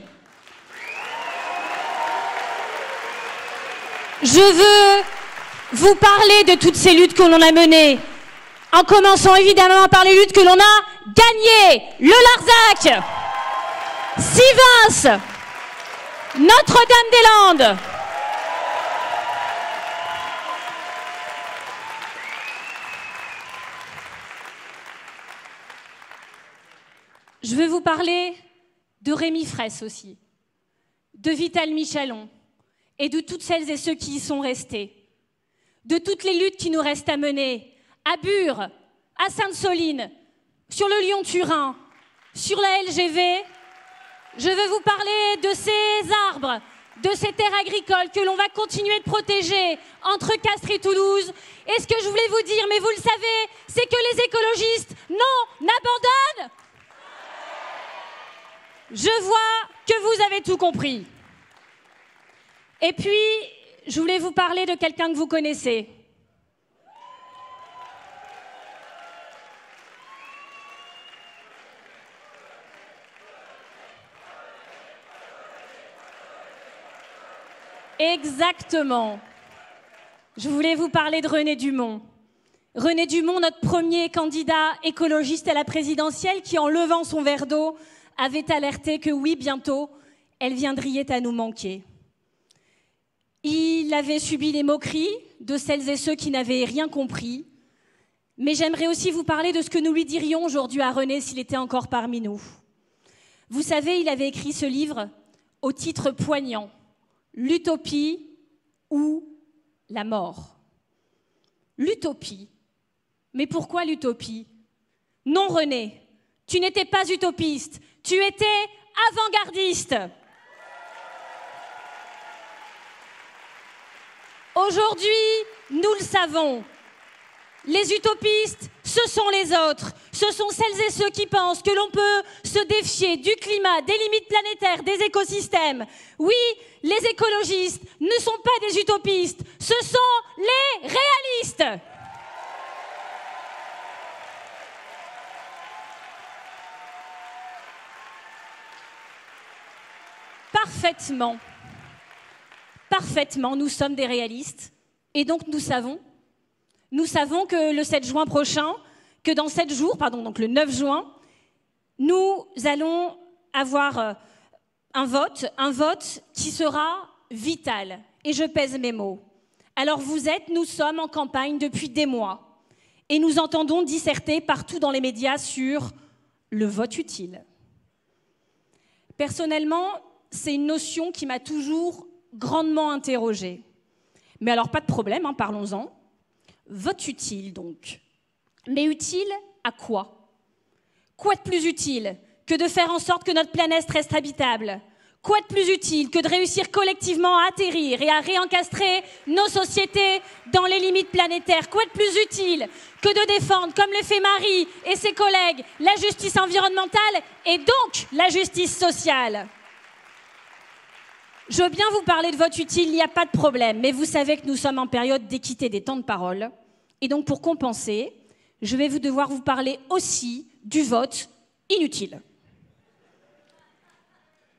Speaker 8: Je veux vous parler de toutes ces luttes que l'on a menées, en commençant évidemment par les luttes que l'on a gagnées. Le Larzac, Sivens, Notre-Dame-des-Landes. Je veux vous parler de Rémi Fraisse aussi, de Vital Michalon, et de toutes celles et ceux qui y sont restés, de toutes les luttes qui nous restent à mener, à Bure, à Sainte-Soline, sur le Lyon-Turin, sur la LGV. Je veux vous parler de ces arbres, de ces terres agricoles que l'on va continuer de protéger entre Castres et Toulouse. Et ce que je voulais vous dire, mais vous le savez, c'est que les écologistes, non, n'abandonnent. Je vois que vous avez tout compris. Et puis, je voulais vous parler de quelqu'un que vous connaissez. Exactement. Je voulais vous parler de René Dumont. René Dumont, notre premier candidat écologiste à la présidentielle, qui, en levant son verre d'eau, avait alerté que oui, bientôt, elle viendrait à nous manquer. Il avait subi les moqueries de celles et ceux qui n'avaient rien compris. Mais j'aimerais aussi vous parler de ce que nous lui dirions aujourd'hui à René s'il était encore parmi nous. Vous savez, il avait écrit ce livre au titre poignant, « L'utopie ou la mort ». L'utopie. Mais pourquoi l'utopie? Non, René, tu n'étais pas utopiste, tu étais avant-gardiste. Aujourd'hui, nous le savons, les utopistes, ce sont les autres, Ce sont celles et ceux qui pensent que l'on peut se défier du climat, des limites planétaires, des écosystèmes. Oui, les écologistes ne sont pas des utopistes, ce sont les réalistes. Parfaitement, nous sommes des réalistes. Et donc nous savons que le 7 juin prochain, que dans 7 jours, donc le 9 juin, nous allons avoir un vote qui sera vital. Et je pèse mes mots. Alors nous sommes en campagne depuis des mois. Et nous entendons disserter partout dans les médias sur le vote utile. Personnellement, c'est une notion qui m'a toujours grandement interrogée. Mais alors, pas de problème, parlons-en. Vote utile, donc. Mais utile à quoi? Quoi de plus utile que de faire en sorte que notre planète reste habitable? Quoi de plus utile que de réussir collectivement à atterrir et à réencastrer nos sociétés dans les limites planétaires? Quoi de plus utile que de défendre, comme le fait Marie et ses collègues, la justice environnementale et donc la justice sociale? Je veux bien vous parler de vote utile, il n'y a pas de problème, mais vous savez que nous sommes en période d'équité des temps de parole. Et donc, pour compenser, je vais devoir vous parler aussi du vote inutile.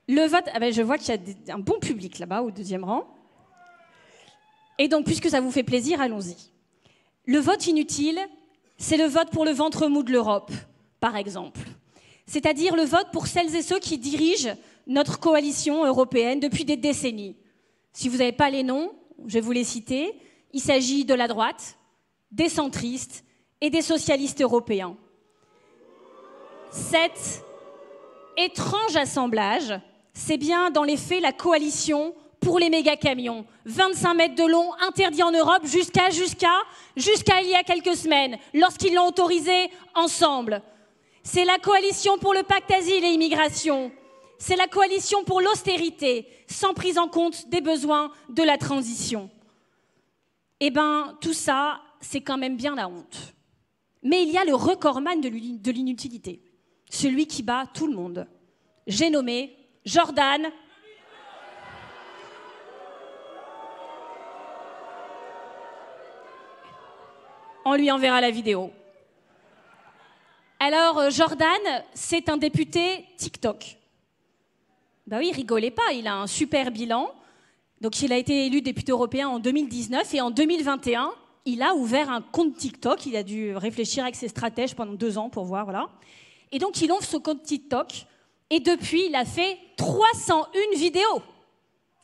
Speaker 8: Le vote... je vois qu'il y a un bon public là-bas, au deuxième rang. Et donc, puisque ça vous fait plaisir, allons-y. Le vote inutile, c'est le vote pour le ventre mou de l'Europe, par exemple. C'est-à-dire le vote pour celles et ceux qui dirigent notre coalition européenne depuis des décennies. Si vous n'avez pas les noms, je vais vous les citer. Il s'agit de la droite, des centristes et des socialistes européens. Cet étrange assemblage, c'est bien dans les faits la coalition pour les méga-camions. 25 mètres de long, interdits en Europe jusqu'à il y a quelques semaines, lorsqu'ils l'ont autorisé ensemble. C'est la coalition pour le pacte asile et immigration. C'est la coalition pour l'austérité, sans prise en compte des besoins de la transition. Eh bien, tout ça, c'est quand même bien la honte. Mais il y a le recordman de l'inutilité, celui qui bat tout le monde. J'ai nommé Jordan. On lui enverra la vidéo. Alors, Jordan, c'est un député TikTok. Ben oui, rigolez pas, il a un super bilan. Donc, il a été élu député européen en 2019 et en 2021, il a ouvert un compte TikTok. Il a dû réfléchir avec ses stratèges pendant 2 ans pour voir, voilà. Et donc, il ouvre ce compte TikTok et depuis, il a fait 301 vidéos.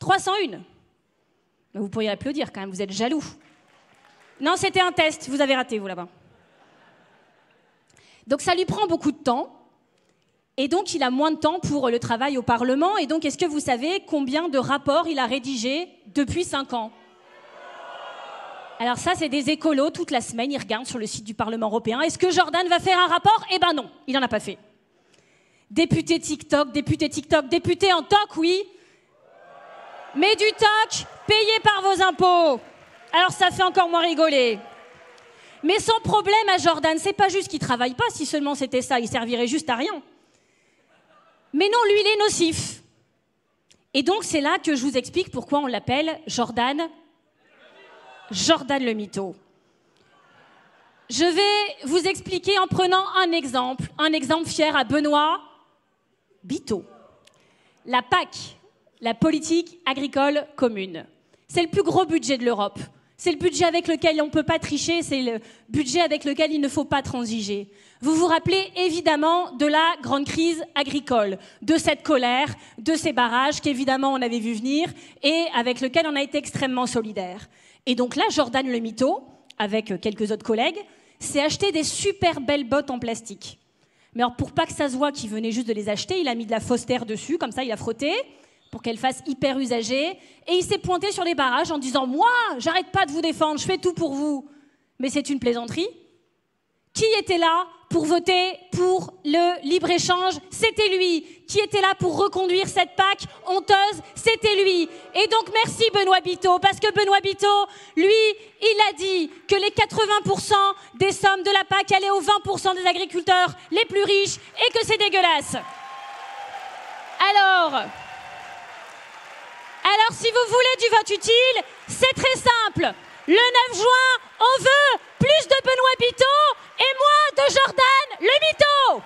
Speaker 8: 301. Ben, vous pourriez applaudir quand même, vous êtes jaloux. Non, c'était un test, vous avez raté, vous, là-bas. Donc, ça lui prend beaucoup de temps. Et donc, il a moins de temps pour le travail au Parlement. Et donc, est-ce que vous savez combien de rapports il a rédigés depuis 5 ans? Alors ça, c'est des écolos, toute la semaine, ils regardent sur le site du Parlement européen. Est-ce que Jordan va faire un rapport? Eh ben non, il n'en a pas fait. Député TikTok, député en toc, oui. Mais du toc, payé par vos impôts. Alors ça fait encore moins rigoler. Mais son problème à Jordan, c'est pas juste qu'il travaille pas, si seulement c'était ça, il servirait juste à rien. Mais non, lui, il est nocif. Et donc, c'est là que je vous explique pourquoi on l'appelle Jordan le mytho. Je vais vous expliquer en prenant un exemple fier à Benoît Biteau. La PAC, la politique agricole commune. C'est le plus gros budget de l'Europe. C'est le budget avec lequel on ne peut pas tricher, c'est le budget avec lequel il ne faut pas transiger. Vous vous rappelez évidemment de la grande crise agricole, de cette colère, de ces barrages qu'évidemment on avait vu venir et avec lequel on a été extrêmement solidaires. Et donc là, Jordan le mytho, avec quelques autres collègues, s'est acheté des super belles bottes en plastique. Mais alors pour pas que ça se voit qu'il venait juste de les acheter, il a mis de la fausse terre dessus, comme ça il a frotté, pour qu'elle fasse hyper usagée. Et il s'est pointé sur les barrages en disant « Moi, j'arrête pas de vous défendre, je fais tout pour vous. » Mais c'est une plaisanterie. Qui était là pour voter pour le libre-échange. C'était lui qui était là pour reconduire cette PAC honteuse. C'était lui. Et donc merci Benoît Biteau, parce que Benoît Biteau, lui, il a dit que les 80% des sommes de la PAC allaient aux 20% des agriculteurs les plus riches et que c'est dégueulasse. Alors, si vous voulez du vote utile, c'est très simple. Le 9 juin, on veut plus de Benoît Biteau et moins de Jordan le mytho.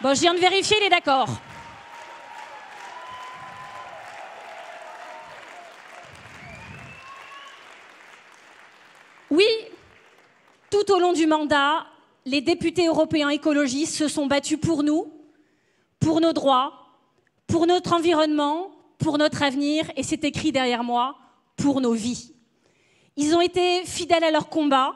Speaker 8: Bon, je viens de vérifier, il est d'accord. Oui, tout au long du mandat, les députés européens écologistes se sont battus pour nous, pour nos droits, pour notre environnement, pour notre avenir, et c'est écrit derrière moi, pour nos vies. Ils ont été fidèles à leur combat,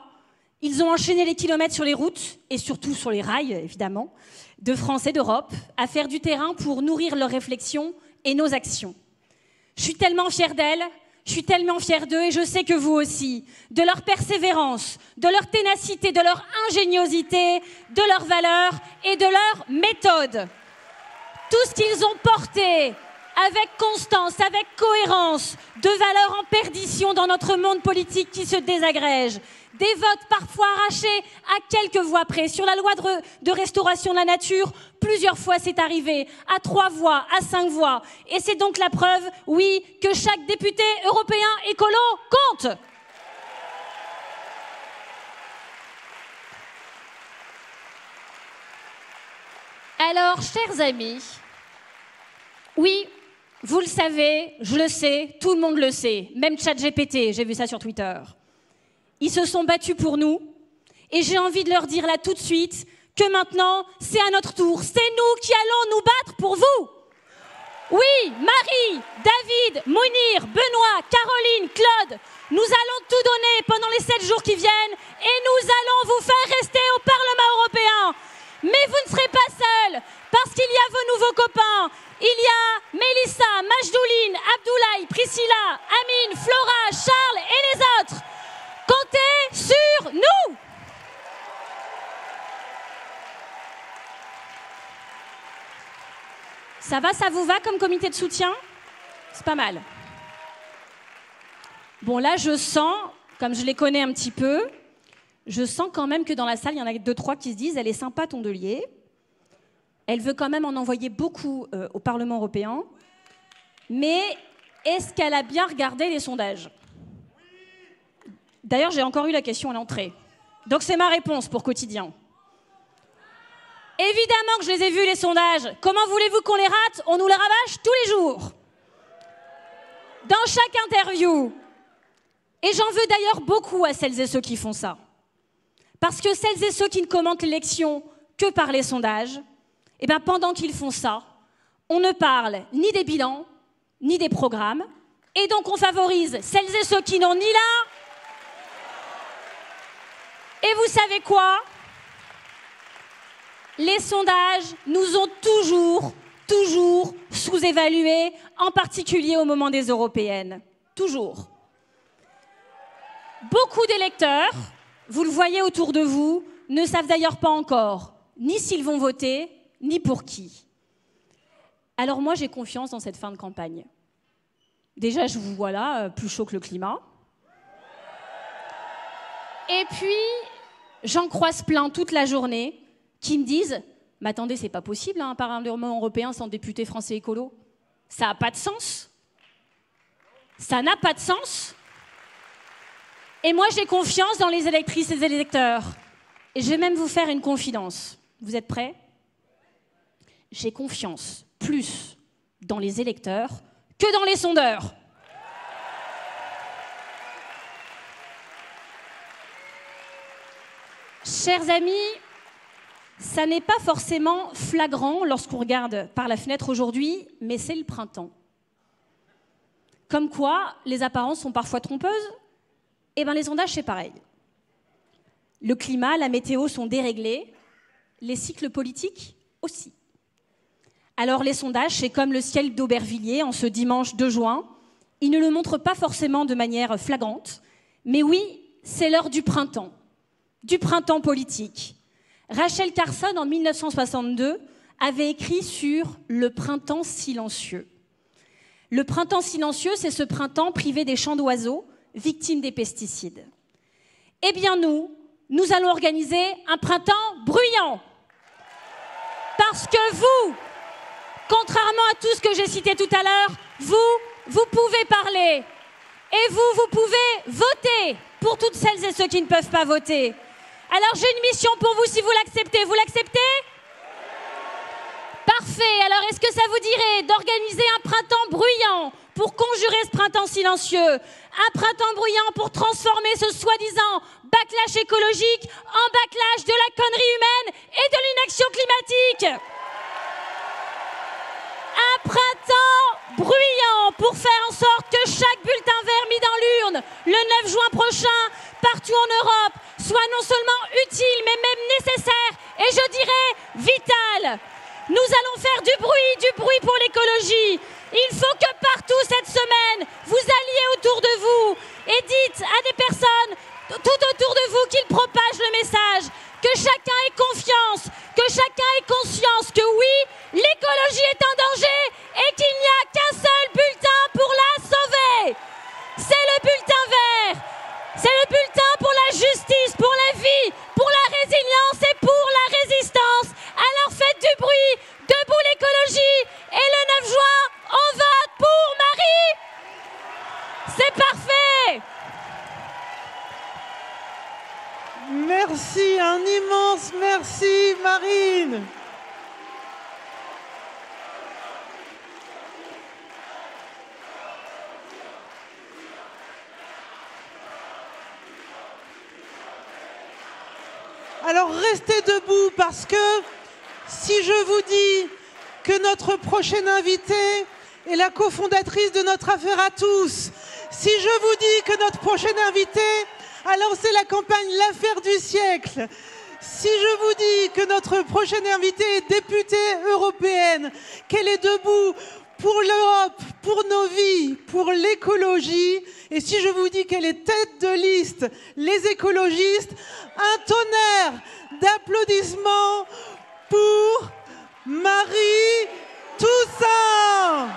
Speaker 8: ils ont enchaîné les kilomètres sur les routes, et surtout sur les rails, évidemment, de France et d'Europe, à faire du terrain pour nourrir leurs réflexions et nos actions. Je suis tellement fière d'elles, je suis tellement fière d'eux, et je sais que vous aussi, de leur persévérance, de leur ténacité, de leur ingéniosité, de leurs valeurs et de leurs méthodes. Tout ce qu'ils ont porté avec constance, avec cohérence, de valeurs en perdition dans notre monde politique qui se désagrège. Des votes parfois arrachés à quelques voix près. Sur la loi de restauration de la nature, plusieurs fois c'est arrivé, à 3 voix, à 5 voix. Et c'est donc la preuve, oui, que chaque député européen écolo compte. Alors, chers amis, oui, vous le savez, je le sais, tout le monde le sait, même ChatGPT, j'ai vu ça sur Twitter. Ils se sont battus pour nous, et j'ai envie de leur dire là tout de suite que maintenant, c'est à notre tour. C'est nous qui allons nous battre pour vous. Oui, Marie, David, Mounir, Benoît, Caroline, Claude, nous allons tout donner pendant les 7 jours qui viennent, et nous allons vous faire rester au Parlement européen. Mais vous ne serez pas seuls, parce qu'il y a vos nouveaux copains. Il y a Mélissa, Majdouline, Abdoulaye, Priscilla, Amine, Flora, Charles et les autres. Comptez sur nous! Ça va, ça vous va comme comité de soutien? C'est pas mal. Bon, là, je sens, comme je les connais un petit peu, je sens quand même que dans la salle, il y en a 2-3 qui se disent « Elle est sympa, Tondelier. Elle veut quand même en envoyer beaucoup au Parlement européen. Mais est-ce qu'elle a bien regardé les sondages ?» D'ailleurs, j'ai encore eu la question à l'entrée. Donc c'est ma réponse pour Quotidien. Évidemment que je les ai vus, les sondages. Comment voulez-vous qu'on les rate? On nous les rabâche tous les jours. Dans chaque interview. Et j'en veux d'ailleurs beaucoup à celles et ceux qui font ça. Parce que celles et ceux qui ne commentent l'élection que par les sondages, eh bien pendant qu'ils font ça, on ne parle ni des bilans, ni des programmes. Et donc on favorise celles et ceux qui n'ont ni l'un. Et vous savez quoi? Les sondages nous ont toujours sous-évalués, en particulier au moment des européennes. Toujours. Beaucoup d'électeurs, vous le voyez autour de vous, ne savent d'ailleurs pas encore ni s'ils vont voter, ni pour qui. Alors moi, j'ai confiance dans cette fin de campagne. Déjà, je vous vois là, plus chaud que le climat. Et puis, j'en croise plein toute la journée qui me disent « Mais attendez, c'est pas possible, un Parlement européen sans député français écolo. Ça n'a pas de sens. Ça n'a pas de sens. » Et moi, j'ai confiance dans les électrices et les électeurs. Et je vais même vous faire une confidence. Vous êtes prêts? J'ai confiance plus dans les électeurs que dans les sondeurs. Chers amis, ça n'est pas forcément flagrant lorsqu'on regarde par la fenêtre aujourd'hui, mais c'est le printemps. Comme quoi, les apparences sont parfois trompeuses. Eh bien, les sondages, c'est pareil. Le climat, la météo sont déréglés, les cycles politiques aussi. Alors les sondages, c'est comme le ciel d'Aubervilliers en ce dimanche 2 juin. Ils ne le montrent pas forcément de manière flagrante, mais oui, c'est l'heure du printemps politique. Rachel Carson, en 1962, avait écrit sur le printemps silencieux. Le printemps silencieux, c'est ce printemps privé des chants d'oiseaux, victime des pesticides. Eh bien nous allons organiser un printemps bruyant. Parce que vous, contrairement à tout ce que j'ai cité tout à l'heure, vous pouvez parler. Et vous pouvez voter pour toutes celles et ceux qui ne peuvent pas voter. Alors j'ai une mission pour vous si vous l'acceptez. Vous l'acceptez ? Parfait. Alors est-ce que ça vous dirait d'organiser un printemps bruyant pour conjurer ce printemps silencieux? Un printemps bruyant pour transformer ce soi-disant backlash écologique en backlash de la connerie humaine et de l'inaction climatique. Un printemps bruyant pour faire en sorte que chaque bulletin vert mis dans l'urne le 9 juin prochain, partout en Europe, soit non seulement utile, mais même nécessaire et je dirais vital. Nous allons faire du bruit pour l'écologie. Il faut que partout cette semaine, vous alliez autour de vous et dites à des personnes tout autour de vous qu'ils propagent le message, que chacun ait confiance, que chacun ait conscience que oui, l'écologie est en danger et qu'il n'y a qu'un seul bulletin pour la sauver. C'est le bulletin vert. C'est le bulletin pour la justice, pour la vie, pour la résilience et pour la résistance. Alors faites du bruit, debout l'écologie. Et le 9 juin, on vote pour Marie. C'est parfait.
Speaker 1: Merci, un immense merci Marine. Alors restez debout parce que si je vous dis que notre prochaine invitée est la cofondatrice de notre affaire à tous, si je vous dis que notre prochaine invitée a lancé la campagne L'affaire du siècle, si je vous dis que notre prochaine invitée est députée européenne, qu'elle est debout pour l'Europe, pour nos vies, pour l'écologie, et si je vous dis qu'elle est tête de liste, les écologistes, un tonnerre d'applaudissements pour Marie Toussaint.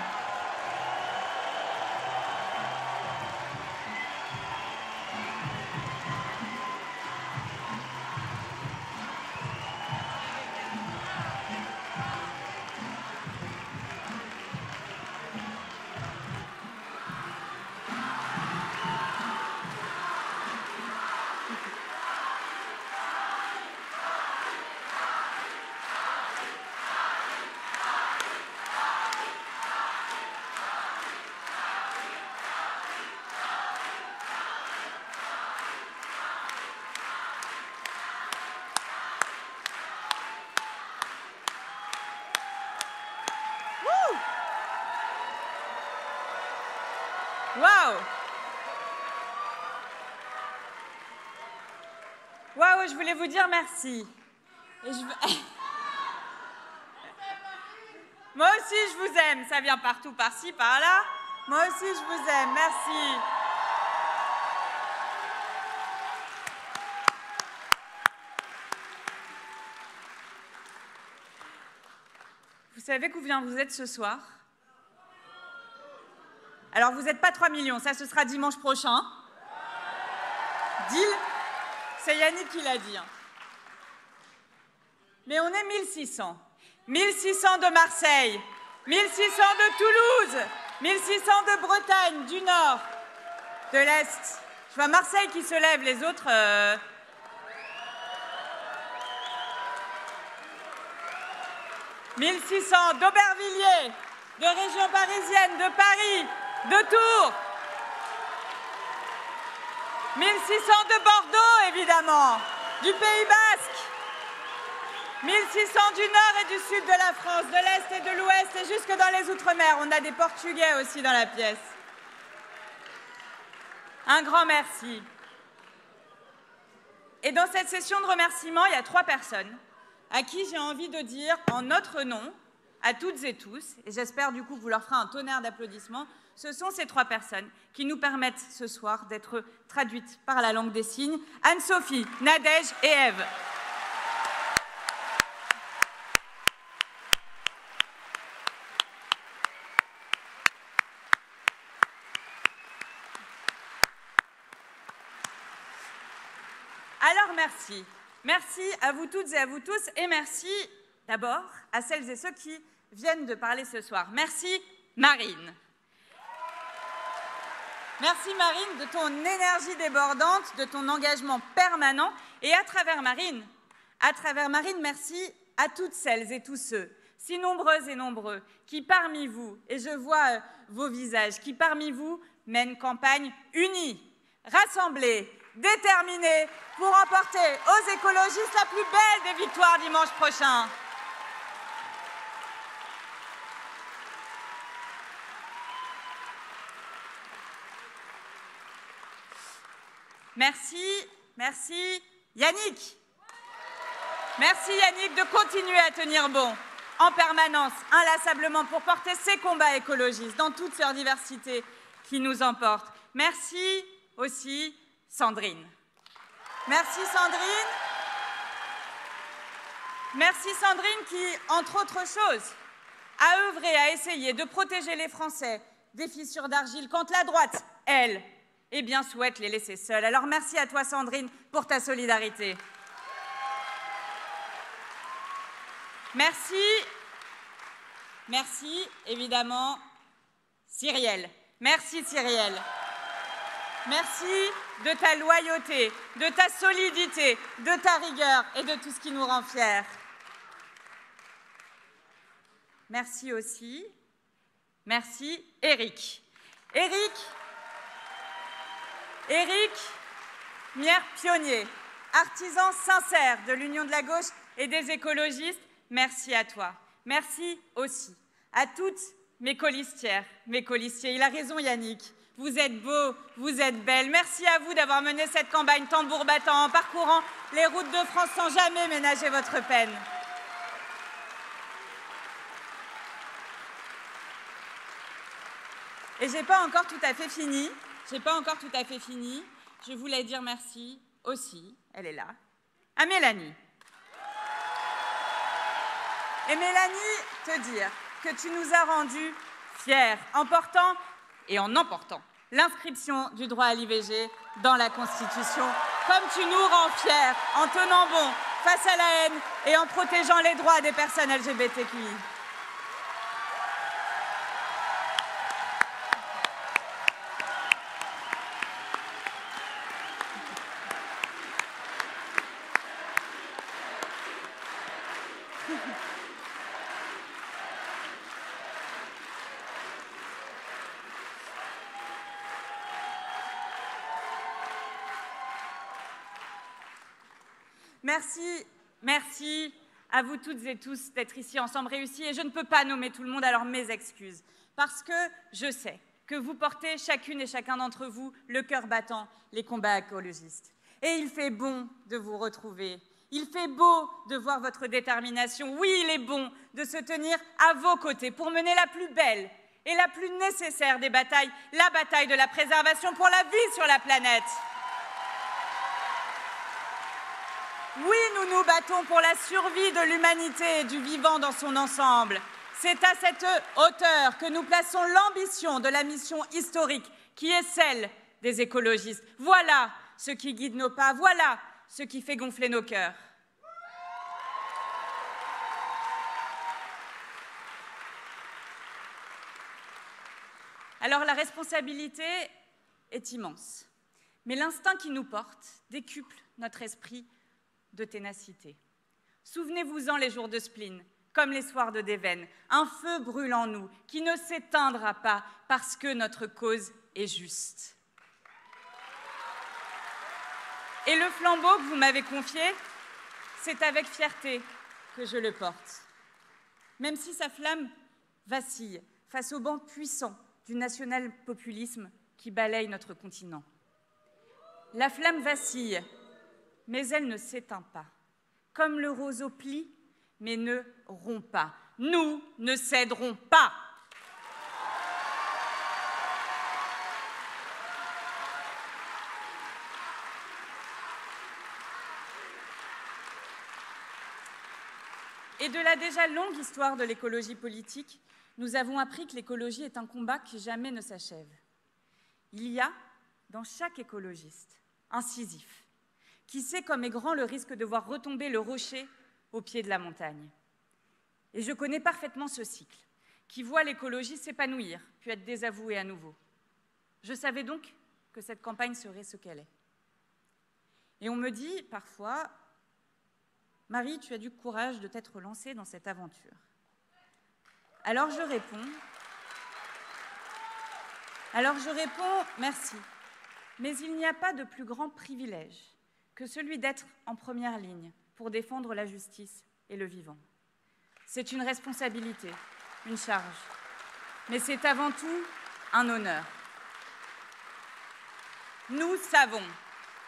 Speaker 4: Waouh, je voulais vous dire merci. Et Moi aussi, je vous aime. Ça vient partout, par-ci, par-là. Moi aussi, je vous aime. Merci. Vous savez combien vous êtes ce soir? Alors, vous n'êtes pas 3 millions. Ça, ce sera dimanche prochain. Deal? C'est Yannick qui l'a dit. Mais on est 1600. 1600 de Marseille, 1600 de Toulouse, 1600 de Bretagne, du Nord, de l'Est. Je vois Marseille qui se lève, les autres... 1600 d'Aubervilliers, de région parisienne, de Paris, de Tours. 1600 de Bordeaux, évidemment, du Pays Basque. 1600 du nord et du sud de la France, de l'est et de l'ouest et jusque dans les Outre-mer. On a des Portugais aussi dans la pièce. Un grand merci. Et dans cette session de remerciements, il y a 3 personnes à qui j'ai envie de dire en notre nom à toutes et tous, et j'espère du coup que vous leur ferez un tonnerre d'applaudissements, ce sont ces 3 personnes qui nous permettent ce soir d'être traduites par la langue des signes, Anne-Sophie, Nadège et Ève. Alors merci. Merci à vous toutes et à vous tous, et merci d'abord à celles et ceux qui viennent de parler ce soir. Merci Marine. Merci Marine de ton énergie débordante, de ton engagement permanent, et à travers Marine, merci à toutes celles et tous ceux, si nombreuses et nombreux, qui parmi vous, et je vois vos visages, qui parmi vous mènent campagne unie, rassemblée, déterminée pour emporter aux écologistes la plus belle des victoires dimanche prochain. Merci Yannick. Merci Yannick de continuer à tenir bon en permanence, inlassablement, pour porter ces combats écologistes dans toute leur diversité qui nous emporte. Merci aussi Sandrine. Merci Sandrine qui, entre autres choses, a œuvré à essayer de protéger les Français des fissures d'argile quand la droite, elle, eh bien, souhaite les laisser seuls. Alors merci à toi Sandrine pour ta solidarité. Merci évidemment Cyrielle. Merci Cyrielle. Merci de ta loyauté, de ta solidité, de ta rigueur et de tout ce qui nous rend fiers. Merci aussi. Merci Éric. Éric, Mière pionnier, artisan sincère de l'Union de la gauche et des écologistes, merci à toi. Merci aussi à toutes mes colistières, mes colistiers. Il a raison Yannick, vous êtes beaux, vous êtes belles. Merci à vous d'avoir mené cette campagne tambour battant en parcourant les routes de France sans jamais ménager votre peine. Et j'ai pas encore tout à fait fini. Je voulais dire merci aussi, elle est là, à Mélanie. Et Mélanie, te dire que tu nous as rendus fiers en portant et en emportant l'inscription du droit à l'IVG dans la Constitution, comme tu nous rends fiers en tenant bon face à la haine et en protégeant les droits des personnes LGBTQI. Merci à vous toutes et tous d'être ici ensemble réussis. Et je ne peux pas nommer tout le monde, alors mes excuses. Parce que je sais que vous portez chacune et chacun d'entre vous le cœur battant les combats écologistes. Et il fait bon de vous retrouver. Il fait beau de voir votre détermination. Oui, il est bon de se tenir à vos côtés pour mener la plus belle et la plus nécessaire des batailles, la bataille de la préservation pour la vie sur la planète. Oui, nous nous battons pour la survie de l'humanité et du vivant dans son ensemble. C'est à cette hauteur que nous plaçons l'ambition de la mission historique qui est celle des écologistes. Voilà ce qui guide nos pas, voilà ce qui fait gonfler nos cœurs. Alors la responsabilité est immense, mais l'instinct qui nous porte décuple notre esprit de ténacité. Souvenez-vous-en les jours de spleen, comme les soirs de Déveine, un feu brûle en nous qui ne s'éteindra pas parce que notre cause est juste. Et le flambeau que vous m'avez confié, c'est avec fierté que je le porte. Même si sa flamme vacille face au banc puissant du national-populisme qui balaye notre continent. La flamme vacille, mais elle ne s'éteint pas. Comme le roseau plie, mais ne rompt pas. Nous ne céderons pas. Et de la déjà longue histoire de l'écologie politique, nous avons appris que l'écologie est un combat qui jamais ne s'achève. Il y a, dans chaque écologiste, un Sisyphe, qui sait comme est grand le risque de voir retomber le rocher au pied de la montagne. Et je connais parfaitement ce cycle, qui voit l'écologie s'épanouir, puis être désavouée à nouveau. Je savais donc que cette campagne serait ce qu'elle est. Et on me dit parfois, Marie, tu as du courage de t'être lancée dans cette aventure. Alors je réponds, merci, mais il n'y a pas de plus grand privilège que celui d'être en première ligne pour défendre la justice et le vivant. C'est une responsabilité, une charge, mais c'est avant tout un honneur. Nous savons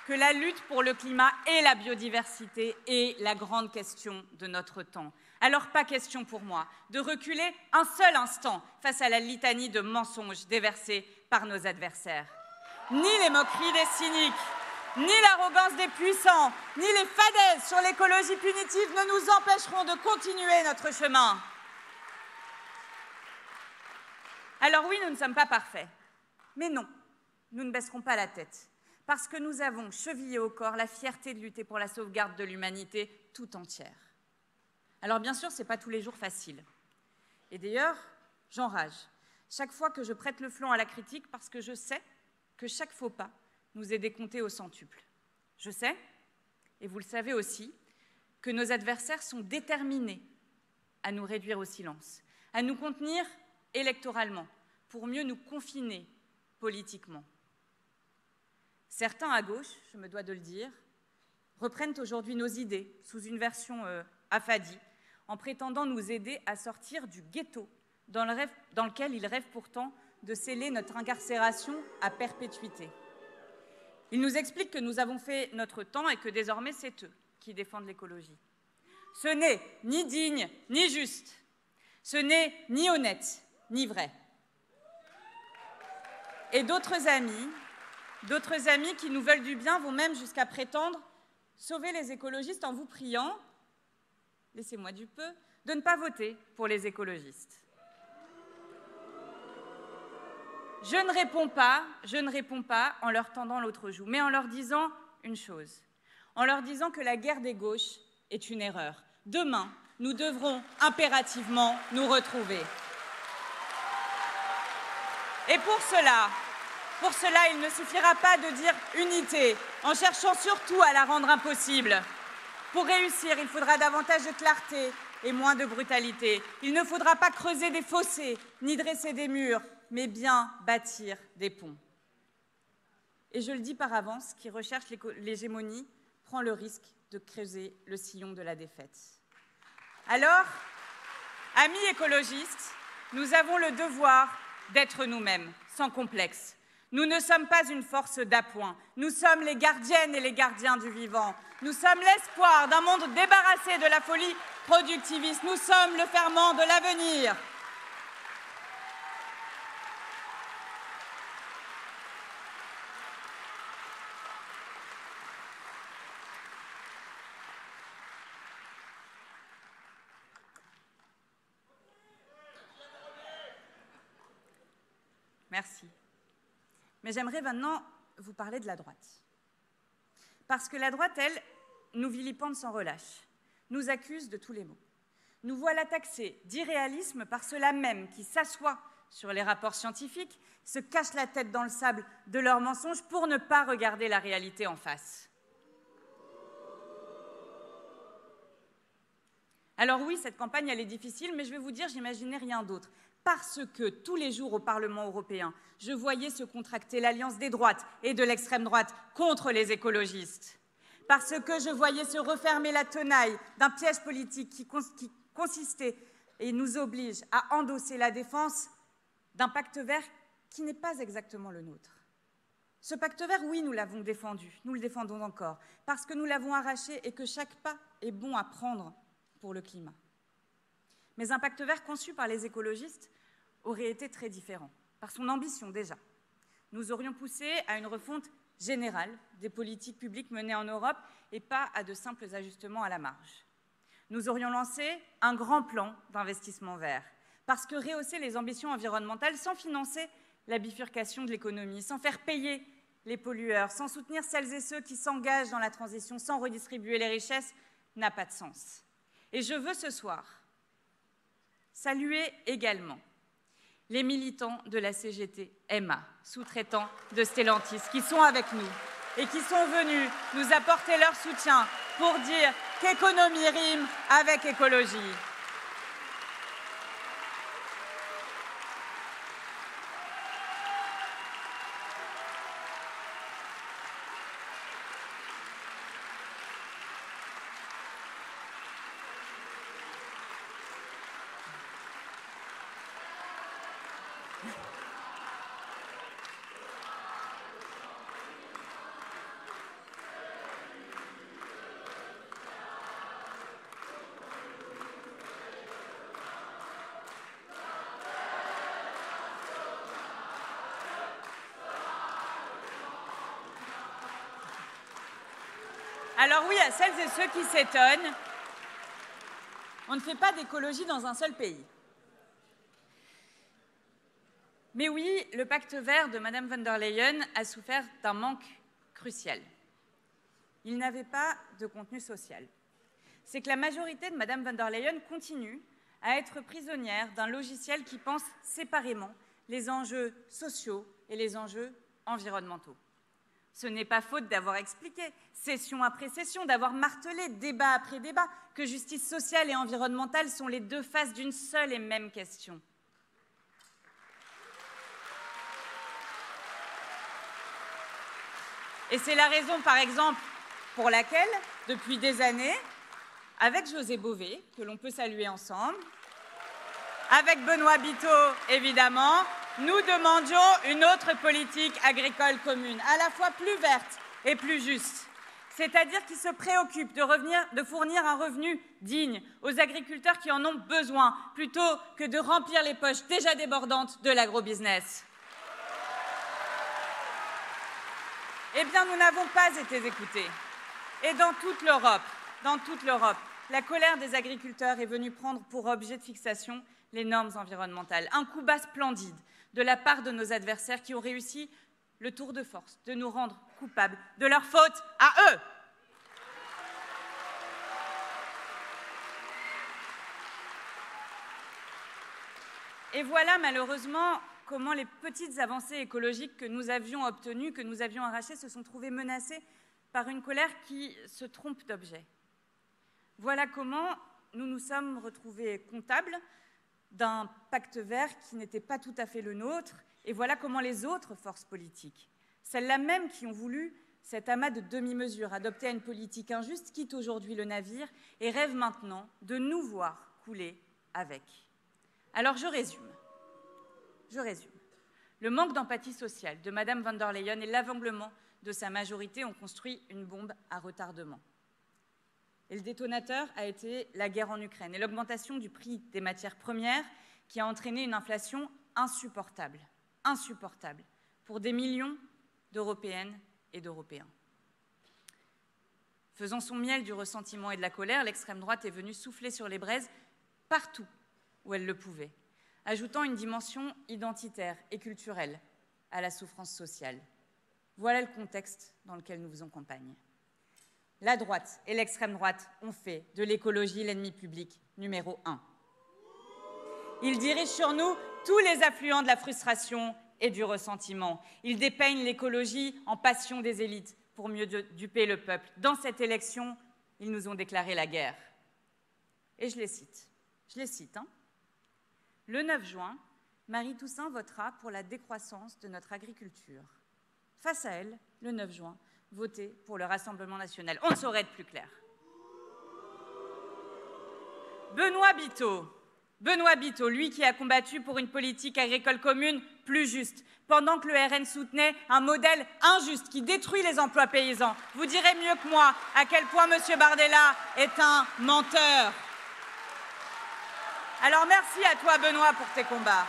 Speaker 4: que la lutte pour le climat et la biodiversité est la grande question de notre temps. Alors pas question pour moi de reculer un seul instant face à la litanie de mensonges déversés par nos adversaires. Ni les moqueries des cyniques, ni l'arrogance des puissants, ni les fadaises sur l'écologie punitive ne nous empêcheront de continuer notre chemin. Alors oui, nous ne sommes pas parfaits. Mais non, nous ne baisserons pas la tête. Parce que nous avons chevillé au corps la fierté de lutter pour la sauvegarde de l'humanité tout entière. Alors bien sûr, ce n'est pas tous les jours facile. Et d'ailleurs, j'enrage chaque fois que je prête le flanc à la critique parce que je sais que chaque faux pas nous est décompté au centuple. Je sais, et vous le savez aussi, que nos adversaires sont déterminés à nous réduire au silence, à nous contenir électoralement, pour mieux nous confiner politiquement. Certains à gauche, je me dois de le dire, reprennent aujourd'hui nos idées sous une version affadie, en prétendant nous aider à sortir du ghetto dans lequel ils rêvent pourtant de sceller notre incarcération à perpétuité. Ils nous expliquent que nous avons fait notre temps et que désormais c'est eux qui défendent l'écologie. Ce n'est ni digne ni juste, ce n'est ni honnête ni vrai. Et d'autres amis qui nous veulent du bien vont même jusqu'à prétendre sauver les écologistes en vous priant, laissez-moi du peu, de ne pas voter pour les écologistes. Je ne réponds pas en leur tendant l'autre joue, mais en leur disant une chose, en leur disant que la guerre des gauches est une erreur. Demain, nous devrons impérativement nous retrouver. Et pour cela, il ne suffira pas de dire unité, en cherchant surtout à la rendre impossible. Pour réussir, il faudra davantage de clarté et moins de brutalité. Il ne faudra pas creuser des fossés, ni dresser des murs, mais bien bâtir des ponts. Et je le dis par avance, qui recherche l'hégémonie prend le risque de creuser le sillon de la défaite. Alors, amis écologistes, nous avons le devoir d'être nous-mêmes, sans complexe. Nous ne sommes pas une force d'appoint. Nous sommes les gardiennes et les gardiens du vivant. Nous sommes l'espoir d'un monde débarrassé de la folie productiviste. Nous sommes le ferment de l'avenir. Merci. Mais j'aimerais maintenant vous parler de la droite. Parce que la droite, elle, nous vilipende sans relâche, nous accuse de tous les maux. Nous voilà taxés d'irréalisme par ceux-là même qui s'assoient sur les rapports scientifiques, se cachent la tête dans le sable de leurs mensonges pour ne pas regarder la réalité en face. Alors oui, cette campagne, elle est difficile, mais je vais vous dire, j'imaginais rien d'autre. Parce que tous les jours au Parlement européen, je voyais se contracter l'alliance des droites et de l'extrême droite contre les écologistes. Parce que je voyais se refermer la tenaille d'un piège politique qui consistait et nous oblige à endosser la défense d'un pacte vert qui n'est pas exactement le nôtre. Ce pacte vert, oui, nous l'avons défendu, nous le défendons encore, parce que nous l'avons arraché et que chaque pas est bon à prendre pour le climat. Mais un pacte vert conçu par les écologistes aurait été très différent, par son ambition déjà. Nous aurions poussé à une refonte générale des politiques publiques menées en Europe et pas à de simples ajustements à la marge. Nous aurions lancé un grand plan d'investissement vert, parce que rehausser les ambitions environnementales sans financer la bifurcation de l'économie, sans faire payer les pollueurs, sans soutenir celles et ceux qui s'engagent dans la transition, sans redistribuer les richesses, n'a pas de sens. Et je veux ce soir saluer également les militants de la CGT EMA, sous-traitants de Stellantis, qui sont avec nous et qui sont venus nous apporter leur soutien pour dire qu'économie rime avec écologie. Alors oui, à celles et ceux qui s'étonnent, on ne fait pas d'écologie dans un seul pays. Mais oui, le pacte vert de Mme von der Leyen a souffert d'un manque crucial. Il n'avait pas de contenu social. C'est que la majorité de Mme von der Leyen continue à être prisonnière d'un logiciel qui pense séparément les enjeux sociaux et les enjeux environnementaux. Ce n'est pas faute d'avoir expliqué, session après session, d'avoir martelé, débat après débat, que justice sociale et environnementale sont les deux faces d'une seule et même question. Et c'est la raison, par exemple, pour laquelle, depuis des années, avec José Bové, que l'on peut saluer ensemble, avec Benoît Biteau, évidemment, nous demandions une autre politique agricole commune, à la fois plus verte et plus juste, c'est-à-dire qui se préoccupe de fournir un revenu digne aux agriculteurs qui en ont besoin, plutôt que de remplir les poches déjà débordantes de l'agrobusiness. Eh bien, nous n'avons pas été écoutés. Et dans toute l'Europe, la colère des agriculteurs est venue prendre pour objet de fixation les normes environnementales. Un coup bas splendide de la part de nos adversaires qui ont réussi le tour de force de nous rendre coupables de leur faute à eux. Et voilà malheureusement comment les petites avancées écologiques que nous avions obtenues, que nous avions arrachées, se sont trouvées menacées par une colère qui se trompe d'objet. Voilà comment nous nous sommes retrouvés comptables d'un pacte vert qui n'était pas tout à fait le nôtre, et voilà comment les autres forces politiques, celles-là même qui ont voulu cet amas de demi-mesures, adopter une politique injuste, quittent aujourd'hui le navire et rêvent maintenant de nous voir couler avec. Alors je résume. Le manque d'empathie sociale de Mme von der Leyen et l'aveuglement de sa majorité ont construit une bombe à retardement. Et le détonateur a été la guerre en Ukraine et l'augmentation du prix des matières premières qui a entraîné une inflation insupportable pour des millions d'Européennes et d'Européens. Faisant son miel du ressentiment et de la colère, l'extrême droite est venue souffler sur les braises partout où elle le pouvait, ajoutant une dimension identitaire et culturelle à la souffrance sociale. Voilà le contexte dans lequel nous faisons campagne. La droite et l'extrême droite ont fait de l'écologie l'ennemi public numéro 1. Ils dirigent sur nous tous les affluents de la frustration et du ressentiment. Ils dépeignent l'écologie en passion des élites pour mieux duper le peuple. Dans cette élection, ils nous ont déclaré la guerre. Et je les cite. Le 9 juin, Marie Toussaint votera pour la décroissance de notre agriculture. Face à elle, le 9 juin, voter pour le Rassemblement national. On ne saurait être plus clair. Benoît Biteau, lui qui a combattu pour une politique agricole commune plus juste, pendant que le RN soutenait un modèle injuste qui détruit les emplois paysans. Vous direz mieux que moi à quel point M. Bardella est un menteur. Alors merci à toi, Benoît, pour tes combats.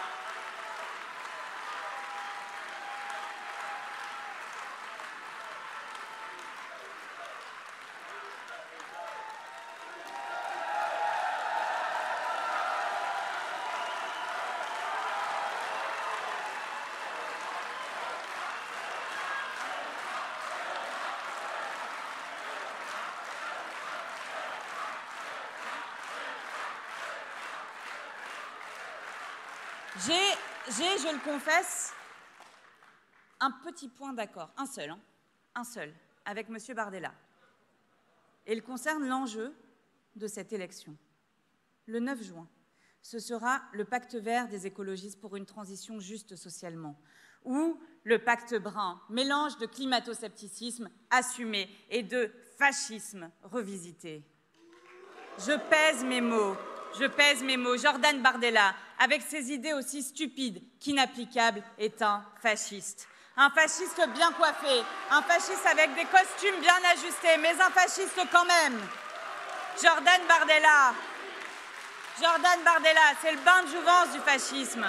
Speaker 4: J'ai, je le confesse, un petit point d'accord, un seul, avec M. Bardella. Et il concerne l'enjeu de cette élection. Le 9 juin, ce sera le pacte vert des écologistes pour une transition juste socialement, ou le pacte brun, mélange de climato-scepticisme assumé et de fascisme revisité. Je pèse mes mots. Jordan Bardella, avec ses idées aussi stupides qu'inapplicables, est un fasciste. Un fasciste bien coiffé, un fasciste avec des costumes bien ajustés, mais un fasciste quand même. Jordan Bardella, c'est le bain de jouvence du fascisme.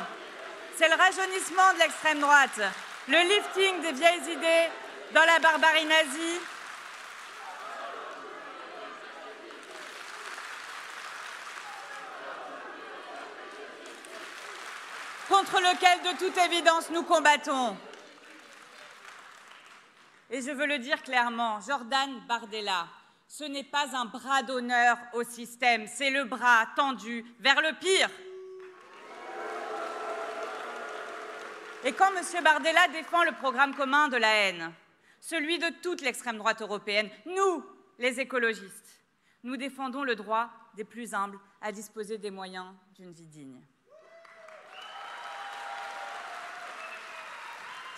Speaker 4: C'est le rajeunissement de l'extrême droite, le lifting des vieilles idées dans la barbarie nazie. Contre lequel, de toute évidence, nous combattons. Et je veux le dire clairement, Jordan Bardella, ce n'est pas un bras d'honneur au système, c'est le bras tendu vers le pire. Et quand M. Bardella défend le programme commun de la haine, celui de toute l'extrême droite européenne, nous, les écologistes, nous défendons le droit des plus humbles à disposer des moyens d'une vie digne.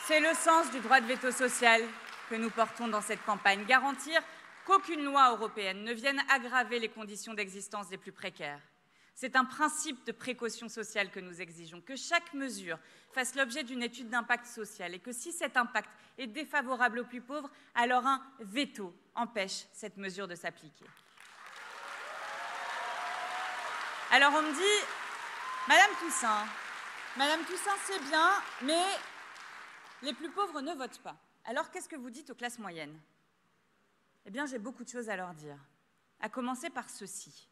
Speaker 4: C'est le sens du droit de veto social que nous portons dans cette campagne. Garantir qu'aucune loi européenne ne vienne aggraver les conditions d'existence des plus précaires. C'est un principe de précaution sociale que nous exigeons, que chaque mesure fasse l'objet d'une étude d'impact social et que si cet impact est défavorable aux plus pauvres, alors un veto empêche cette mesure de s'appliquer. Alors on me dit, Madame Toussaint, c'est bien, mais les plus pauvres ne votent pas. Alors, qu'est-ce que vous dites aux classes moyennes? Eh bien, j'ai beaucoup de choses à leur dire. À commencer par ceci.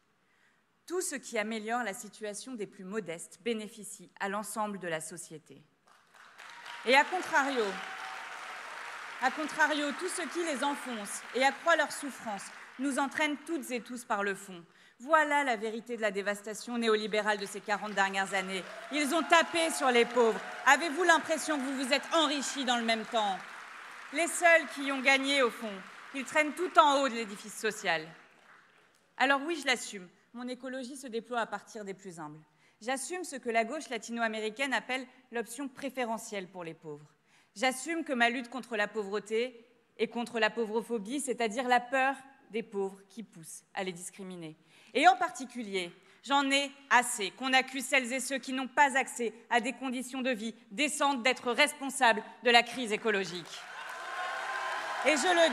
Speaker 4: Tout ce qui améliore la situation des plus modestes bénéficie à l'ensemble de la société. Et à contrario, tout ce qui les enfonce et accroît leur souffrance nous entraîne toutes et tous par le fond. Voilà la vérité de la dévastation néolibérale de ces 40 dernières années. Ils ont tapé sur les pauvres. Avez-vous l'impression que vous vous êtes enrichis dans le même temps? Les seuls qui ont gagné, au fond, ils traînent tout en haut de l'édifice social. Alors oui, je l'assume, mon écologie se déploie à partir des plus humbles. J'assume ce que la gauche latino-américaine appelle l'option préférentielle pour les pauvres. J'assume que ma lutte contre la pauvreté et contre la pauvrophobie, c'est-à-dire la peur des pauvres qui poussent à les discriminer. Et en particulier, j'en ai assez qu'on accuse celles et ceux qui n'ont pas accès à des conditions de vie décentes d'être responsables de la crise écologique. Et je le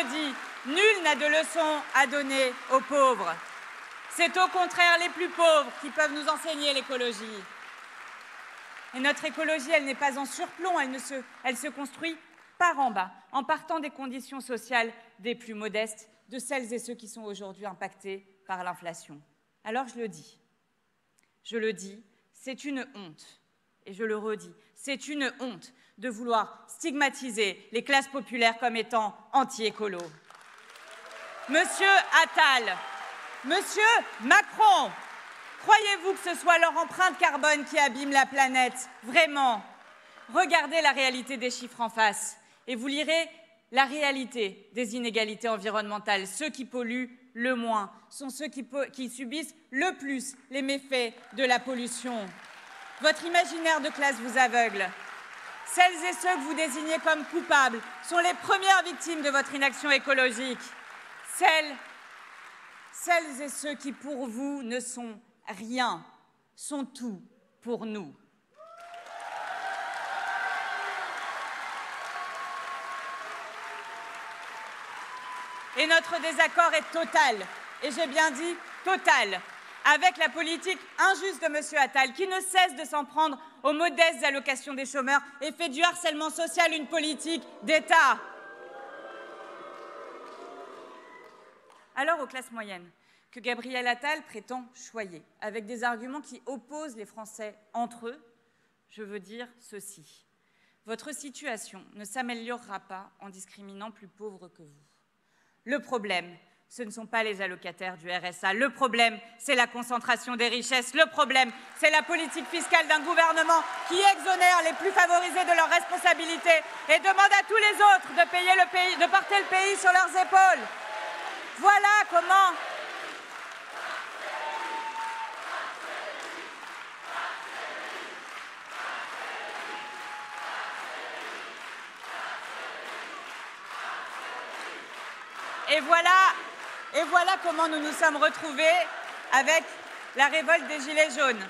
Speaker 4: dis, nul n'a de leçons à donner aux pauvres. C'est au contraire les plus pauvres qui peuvent nous enseigner l'écologie. Et notre écologie, elle n'est pas en surplomb, elle se construit par en bas, en partant des conditions sociales des plus modestes, de celles et ceux qui sont aujourd'hui impactés par l'inflation. Alors je le dis, c'est une honte, et je le redis, c'est une honte de vouloir stigmatiser les classes populaires comme étant anti-écolo. Monsieur Attal, Monsieur Macron, croyez-vous que ce soit leur empreinte carbone qui abîme la planète? Vraiment? Regardez la réalité des chiffres en face et vous lirez la réalité des inégalités environnementales. Ceux qui polluent le moins sont ceux qui subissent le plus les méfaits de la pollution. Votre imaginaire de classe vous aveugle. Celles et ceux que vous désignez comme coupables sont les premières victimes de votre inaction écologique. Celles et ceux qui, pour vous, ne sont rien, sont tout pour nous. Et notre désaccord est total, et j'ai bien dit total. avec la politique injuste de M. Attal, qui ne cesse de s'en prendre aux modestes allocations des chômeurs et fait du harcèlement social une politique d'État. Alors aux classes moyennes, que Gabriel Attal prétend choyer, avec des arguments qui opposent les Français entre eux, je veux dire ceci. Votre situation ne s'améliorera pas en discriminant plus pauvres que vous. Le problème, ce ne sont pas les allocataires du RSA. Le problème, c'est la concentration des richesses. Le problème, c'est la politique fiscale d'un gouvernement qui exonère les plus favorisés de leurs responsabilités et demande à tous les autres de payer le pays, de porter le pays sur leurs épaules. Voilà comment... Et voilà comment nous nous sommes retrouvés avec la révolte des Gilets jaunes,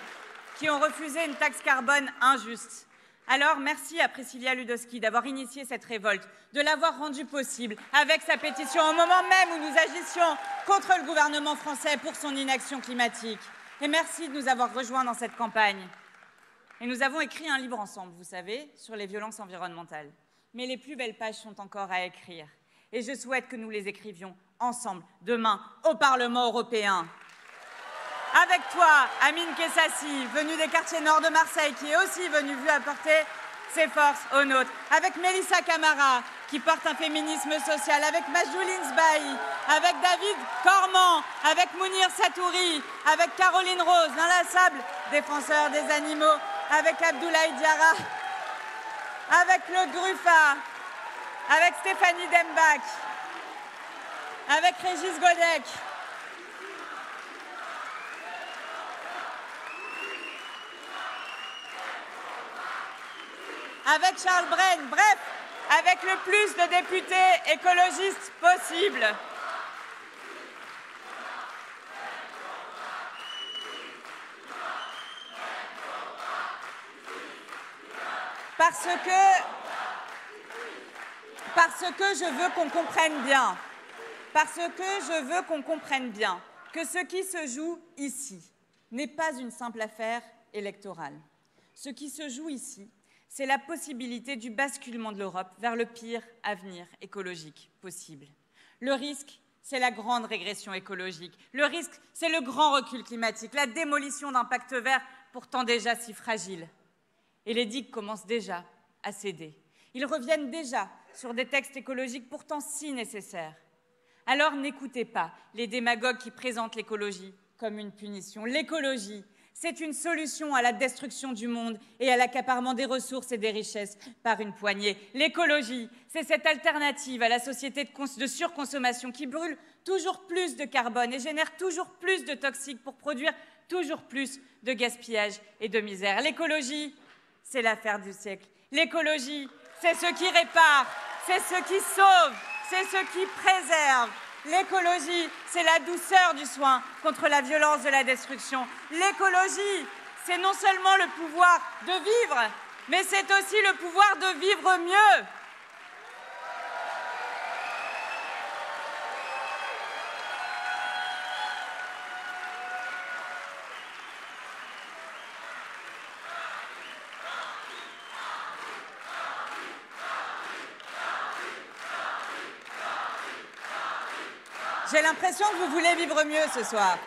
Speaker 4: qui ont refusé une taxe carbone injuste. Alors, merci à Priscilla Ludowski d'avoir initié cette révolte, de l'avoir rendue possible avec sa pétition au moment même où nous agissions contre le gouvernement français pour son inaction climatique. Et merci de nous avoir rejoints dans cette campagne. Et nous avons écrit un livre ensemble, vous savez, sur les violences environnementales. Mais les plus belles pages sont encore à écrire. Et je souhaite que nous les écrivions ensemble, demain, au Parlement européen. Avec toi, Amine Kessassi, venu des quartiers nord de Marseille, qui est aussi venu apporter ses forces aux nôtres. Avec Mélissa Camara, qui porte un féminisme social. Avec Majouline Sbahi, avec David Cormand, avec Mounir Satouri, avec Caroline Rose, l'inlassable défenseur des animaux, avec Abdoulaye Diarra, avec Claude Gruffat, avec Stéphanie Dembach, avec Régis Godec, avec Charles Brenne, bref, avec le plus de députés écologistes possible. Parce que je veux qu'on comprenne bien, que ce qui se joue ici n'est pas une simple affaire électorale. Ce qui se joue ici, c'est la possibilité du basculement de l'Europe vers le pire avenir écologique possible. Le risque, c'est la grande régression écologique. Le risque, c'est le grand recul climatique, la démolition d'un pacte vert pourtant déjà si fragile. Et les digues commencent déjà à céder. Ils reviennent déjà sur des textes écologiques pourtant si nécessaires. Alors n'écoutez pas les démagogues qui présentent l'écologie comme une punition. L'écologie, c'est une solution à la destruction du monde et à l'accaparement des ressources et des richesses par une poignée. L'écologie, c'est cette alternative à la société de surconsommation qui brûle toujours plus de carbone et génère toujours plus de toxiques pour produire toujours plus de gaspillage et de misère. L'écologie, c'est l'affaire du siècle. L'écologie, c'est ce qui répare, c'est ce qui sauve, c'est ce qui préserve. L'écologie, c'est la douceur du soin contre la violence de la destruction. L'écologie, c'est non seulement le pouvoir de vivre, mais c'est aussi le pouvoir de vivre mieux. J'ai l'impression que vous voulez vivre mieux ce soir.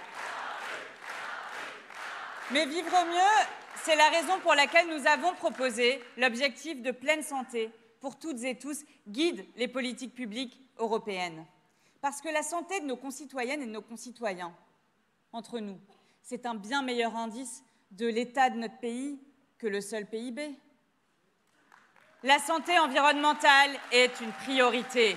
Speaker 4: Mais vivre mieux, c'est la raison pour laquelle nous avons proposé l'objectif de pleine santé pour toutes et tous guide les politiques publiques européennes. Parce que la santé de nos concitoyennes et de nos concitoyens, entre nous, c'est un bien meilleur indice de l'état de notre pays que le seul PIB. La santé environnementale est une priorité.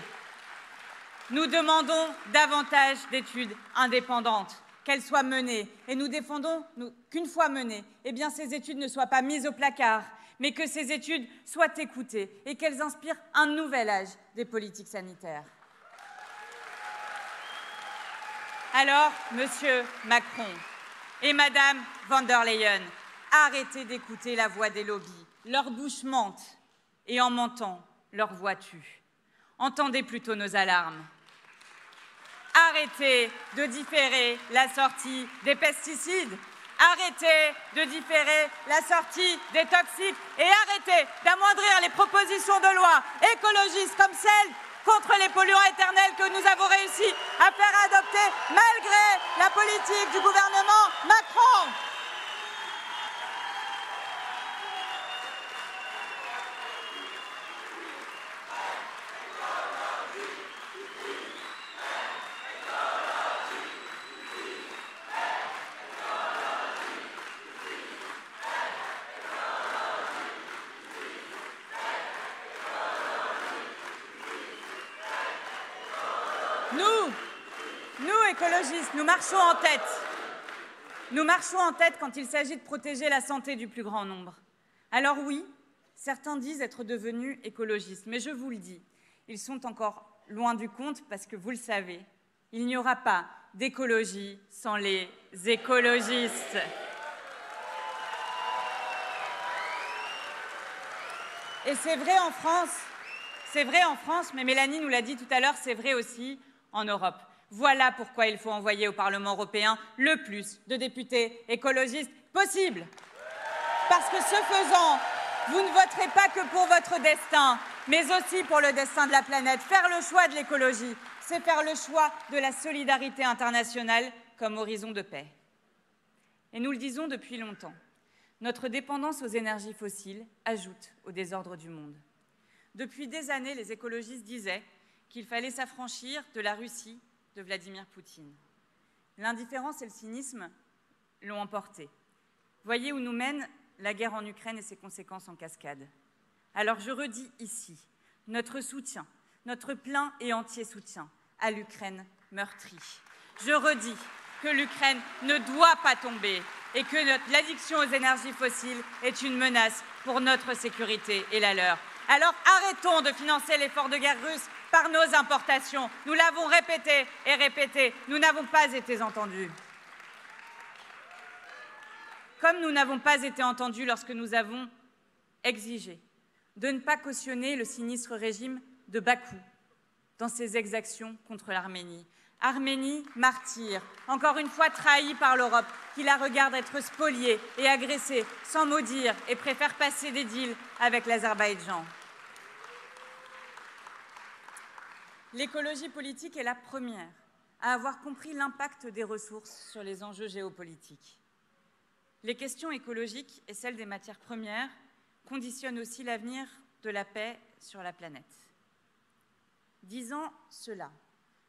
Speaker 4: Nous demandons davantage d'études indépendantes, qu'elles soient menées. Et nous défendons qu'une fois menées, eh bien, ces études ne soient pas mises au placard, mais que ces études soient écoutées et qu'elles inspirent un nouvel âge des politiques sanitaires. Alors, Monsieur Macron et Madame von der Leyen, arrêtez d'écouter la voix des lobbies. Leur bouche mente et en mentant, leur voix tue. Entendez plutôt nos alarmes. arrêtez de différer la sortie des pesticides. Arrêtez de différer la sortie des toxiques et arrêtez d'amoindrir les propositions de loi écologistes comme celle contre les polluants éternels que nous avons réussi à faire adopter malgré la politique du gouvernement Macron. Nous, écologistes, nous marchons en tête. Nous marchons en tête quand il s'agit de protéger la santé du plus grand nombre. Alors oui, certains disent être devenus écologistes, mais je vous le dis, ils sont encore loin du compte parce que vous le savez, il n'y aura pas d'écologie sans les écologistes. Et c'est vrai en France, mais Mélanie nous l'a dit tout à l'heure, c'est vrai aussi en Europe. Voilà pourquoi il faut envoyer au Parlement européen le plus de députés écologistes possible. Parce que ce faisant, vous ne voterez pas que pour votre destin, mais aussi pour le destin de la planète. Faire le choix de l'écologie, c'est faire le choix de la solidarité internationale comme horizon de paix. Et nous le disons depuis longtemps, notre dépendance aux énergies fossiles ajoute au désordre du monde. Depuis des années, les écologistes disaient qu'il fallait s'affranchir de la Russie de Vladimir Poutine. L'indifférence et le cynisme l'ont emporté. Voyez où nous mène la guerre en Ukraine et ses conséquences en cascade. Alors je redis ici notre soutien, notre plein et entier soutien à l'Ukraine meurtrie. Je redis que l'Ukraine ne doit pas tomber et que l'addiction aux énergies fossiles est une menace pour notre sécurité et la leur. Alors arrêtons de financer l'effort de guerre russe par nos importations. Nous l'avons répété et répété, nous n'avons pas été entendus. Comme nous n'avons pas été entendus lorsque nous avons exigé de ne pas cautionner le sinistre régime de Bakou dans ses exactions contre l'Arménie. Arménie, martyre, encore une fois trahie par l'Europe, qui la regarde être spoliée et agressée sans mot dire et préfère passer des deals avec l'Azerbaïdjan. L'écologie politique est la première à avoir compris l'impact des ressources sur les enjeux géopolitiques. Les questions écologiques et celles des matières premières conditionnent aussi l'avenir de la paix sur la planète. Disant cela,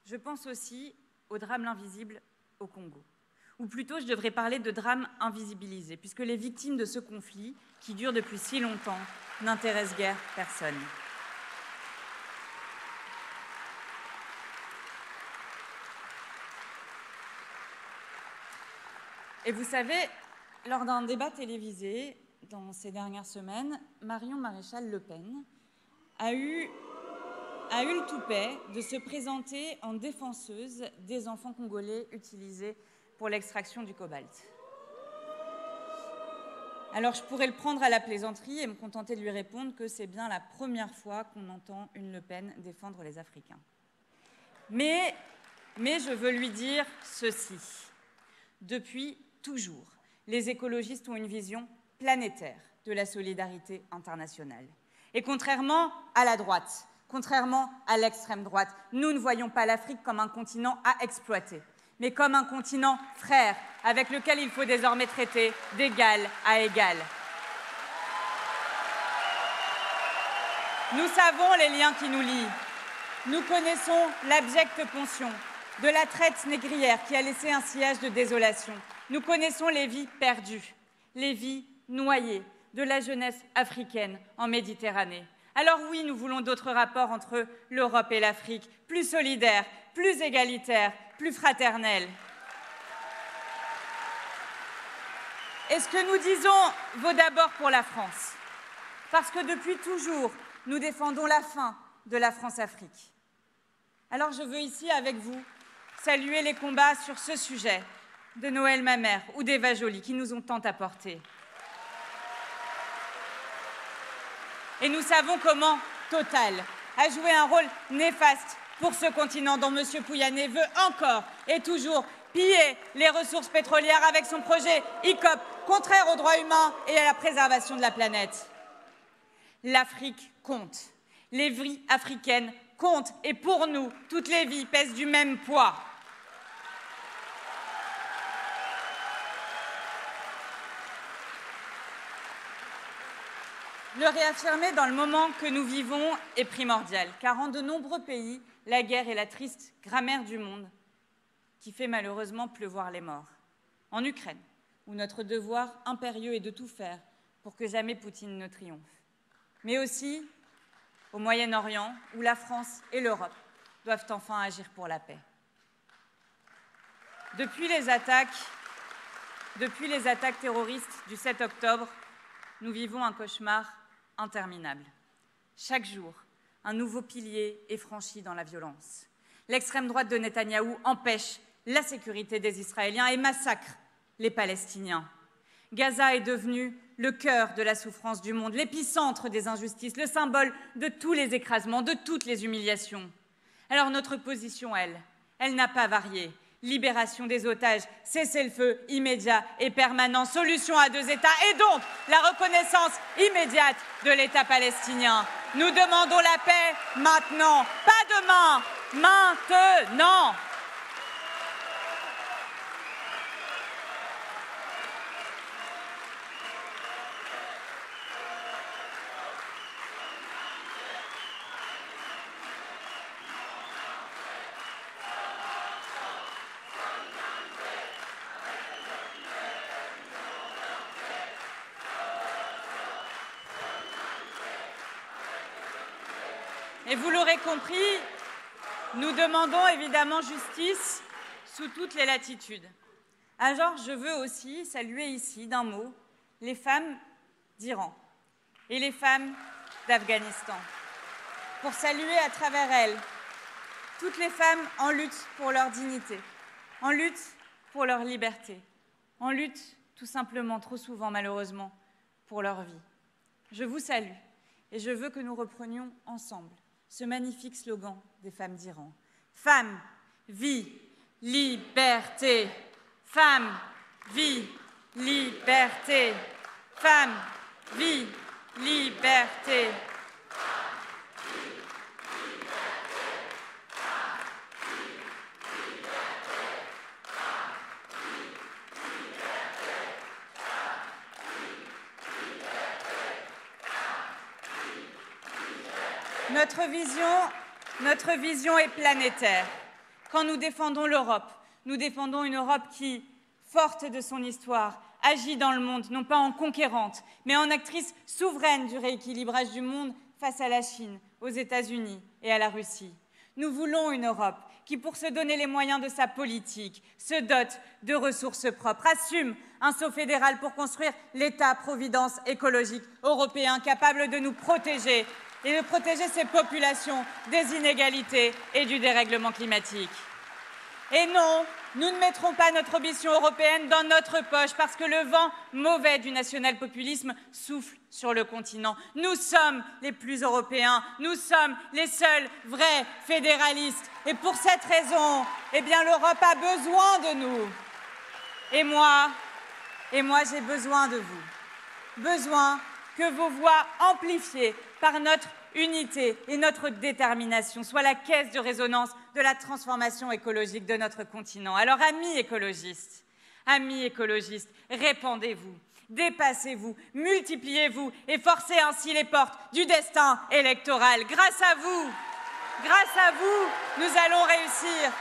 Speaker 4: je pense aussi au drame invisible au Congo. Ou plutôt, je devrais parler de drame invisibilisé, puisque les victimes de ce conflit, qui dure depuis si longtemps, n'intéressent guère personne. Et vous savez, lors d'un débat télévisé, dans ces dernières semaines, Marion Maréchal Le Pen a eu le toupet de se présenter en défenseuse des enfants congolais utilisés pour l'extraction du cobalt. Alors je pourrais le prendre à la plaisanterie et me contenter de lui répondre que c'est bien la première fois qu'on entend une Le Pen défendre les Africains. Mais je veux lui dire ceci. Depuis toujours, les écologistes ont une vision planétaire de la solidarité internationale. Et contrairement à la droite, contrairement à l'extrême droite, nous ne voyons pas l'Afrique comme un continent à exploiter, mais comme un continent frère avec lequel il faut désormais traiter d'égal à égal. Nous savons les liens qui nous lient. Nous connaissons l'abjecte pension de la traite négrière qui a laissé un sillage de désolation. Nous connaissons les vies perdues, les vies noyées de la jeunesse africaine en Méditerranée. Alors oui, nous voulons d'autres rapports entre l'Europe et l'Afrique, plus solidaires, plus égalitaires, plus fraternels. Et ce que nous disons vaut d'abord pour la France, parce que depuis toujours, nous défendons la fin de la France-Afrique. Alors je veux ici, avec vous, saluer les combats sur ce sujet de Noël Mamère ou d'Eva Joly qui nous ont tant apporté. Et nous savons comment Total a joué un rôle néfaste pour ce continent dont M. Pouyanné veut encore et toujours piller les ressources pétrolières avec son projet ICOP, contraire aux droits humains et à la préservation de la planète. L'Afrique compte. Les vies africaines comptent. Et pour nous, toutes les vies pèsent du même poids. Le réaffirmer dans le moment que nous vivons est primordial, car en de nombreux pays, la guerre est la triste grammaire du monde qui fait malheureusement pleuvoir les morts. En Ukraine, où notre devoir impérieux est de tout faire pour que jamais Poutine ne triomphe. Mais aussi au Moyen-Orient, où la France et l'Europe doivent enfin agir pour la paix. Depuis les attaques terroristes du 7 octobre, nous vivons un cauchemar interminable. Chaque jour, un nouveau pilier est franchi dans la violence. L'extrême droite de Netanyahou empêche la sécurité des Israéliens et massacre les Palestiniens. Gaza est devenu le cœur de la souffrance du monde, l'épicentre des injustices, le symbole de tous les écrasements, de toutes les humiliations. Alors notre position, elle n'a pas varié. Libération des otages, cessez-le-feu immédiat et permanent, solution à 2 États et donc la reconnaissance immédiate de l'État palestinien. Nous demandons la paix maintenant, pas demain, maintenant. Et vous l'aurez compris, nous demandons évidemment justice sous toutes les latitudes. Alors je veux aussi saluer ici d'un mot les femmes d'Iran et les femmes d'Afghanistan, pour saluer à travers elles toutes les femmes en lutte pour leur dignité, en lutte pour leur liberté, en lutte tout simplement, trop souvent malheureusement, pour leur vie. Je vous salue et je veux que nous reprenions ensemble ce magnifique slogan des femmes d'Iran. Femme, vie, liberté. Femme, vie, liberté. Femme, vie, liberté. Notre vision est planétaire. Quand nous défendons l'Europe, nous défendons une Europe qui, forte de son histoire, agit dans le monde, non pas en conquérante, mais en actrice souveraine du rééquilibrage du monde face à la Chine, aux États-Unis et à la Russie. Nous voulons une Europe qui, pour se donner les moyens de sa politique, se dote de ressources propres, assume un saut fédéral pour construire l'État-providence écologique européen capable de nous protéger et de protéger ses populations des inégalités et du dérèglement climatique. Et non, nous ne mettrons pas notre ambition européenne dans notre poche parce que le vent mauvais du national-populisme souffle sur le continent. Nous sommes les plus européens, nous sommes les seuls vrais fédéralistes. Et pour cette raison, eh bien, l'Europe a besoin de nous. Et moi, j'ai besoin de vous. Besoin que vos voix amplifiées par notre unité et notre détermination soient la caisse de résonance de la transformation écologique de notre continent. Alors, amis écologistes, répandez-vous, dépassez-vous, multipliez-vous et forcez ainsi les portes du destin électoral. Grâce à vous, nous allons réussir.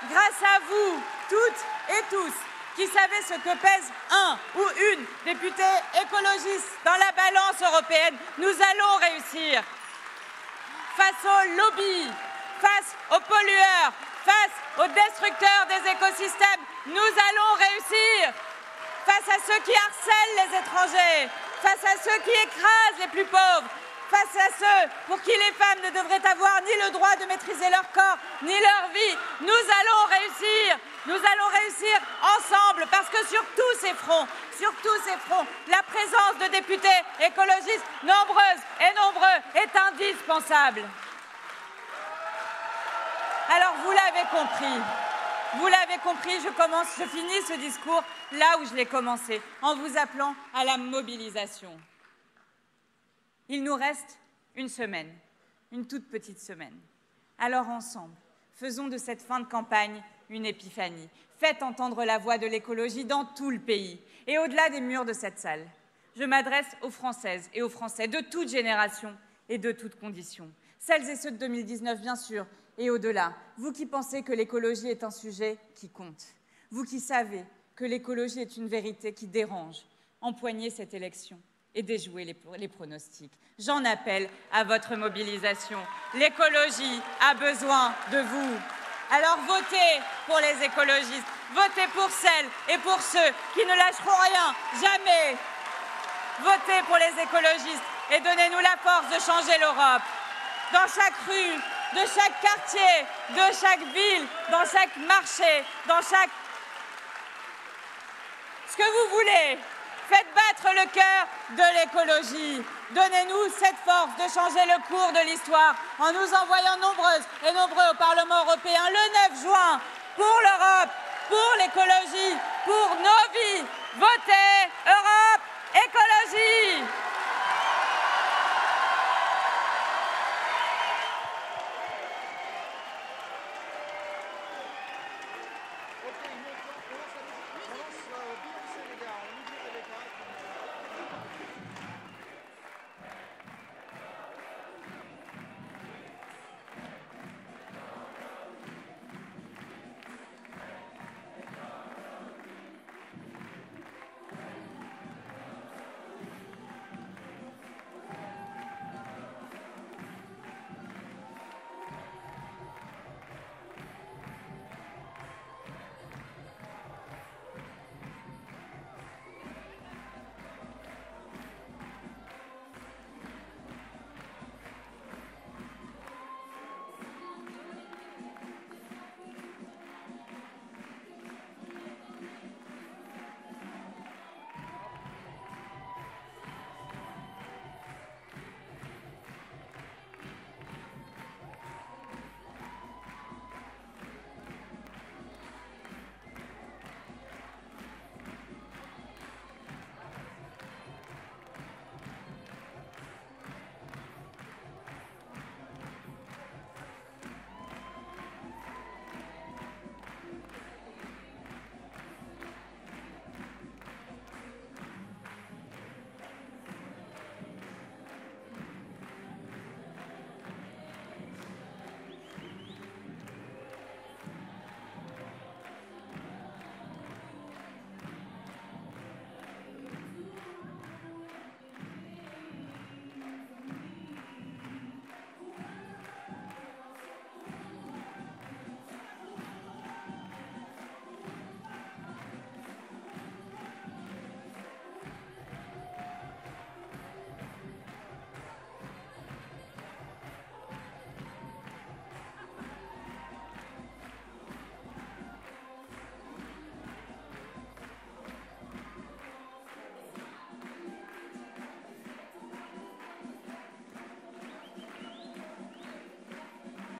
Speaker 4: Grâce à vous, toutes et tous, qui savez ce que pèse un ou une députée écologiste dans la balance européenne, nous allons réussir. Face aux lobbies, face aux pollueurs, face aux destructeurs des écosystèmes, nous allons réussir. Face à ceux qui harcèlent les étrangers, face à ceux qui écrasent les plus pauvres, face à ceux pour qui les femmes ne devraient avoir ni le droit de maîtriser leur corps, ni leur vie, nous allons réussir. Nous allons réussir ensemble parce que sur tous ces fronts, la présence de députés écologistes nombreuses et nombreux est indispensable.
Speaker 9: Alors, vous l'avez compris, je finis ce discours là où je l'ai commencé, en vous appelant à la mobilisation. Il nous reste une semaine, une toute petite semaine. Alors ensemble, faisons de cette fin de campagne une épiphanie. Faites entendre la voix de l'écologie dans tout le pays et au-delà des murs de cette salle. Je m'adresse aux Françaises et aux Français de toute génération et de toutes conditions. Celles et ceux de 2019, bien sûr, et au-delà. Vous qui pensez que l'écologie est un sujet qui compte. Vous qui savez que l'écologie est une vérité qui dérange. Empoignez cette élection et déjouez les pronostics. J'en appelle à votre mobilisation. L'écologie a besoin de vous. Alors votez pour les écologistes. Votez pour celles et pour ceux qui ne lâcheront rien, jamais. Votez pour les écologistes et donnez-nous la force de changer l'Europe. Dans chaque rue, de chaque quartier, de chaque ville, dans chaque marché, dans chaque... Ce que vous voulez. Faites battre le cœur de l'écologie. Donnez-nous cette force de changer le cours de l'histoire en nous envoyant nombreuses et nombreux au Parlement européen le 9 juin pour l'Europe, pour l'écologie, pour nos vies. Votez Europe Écologie!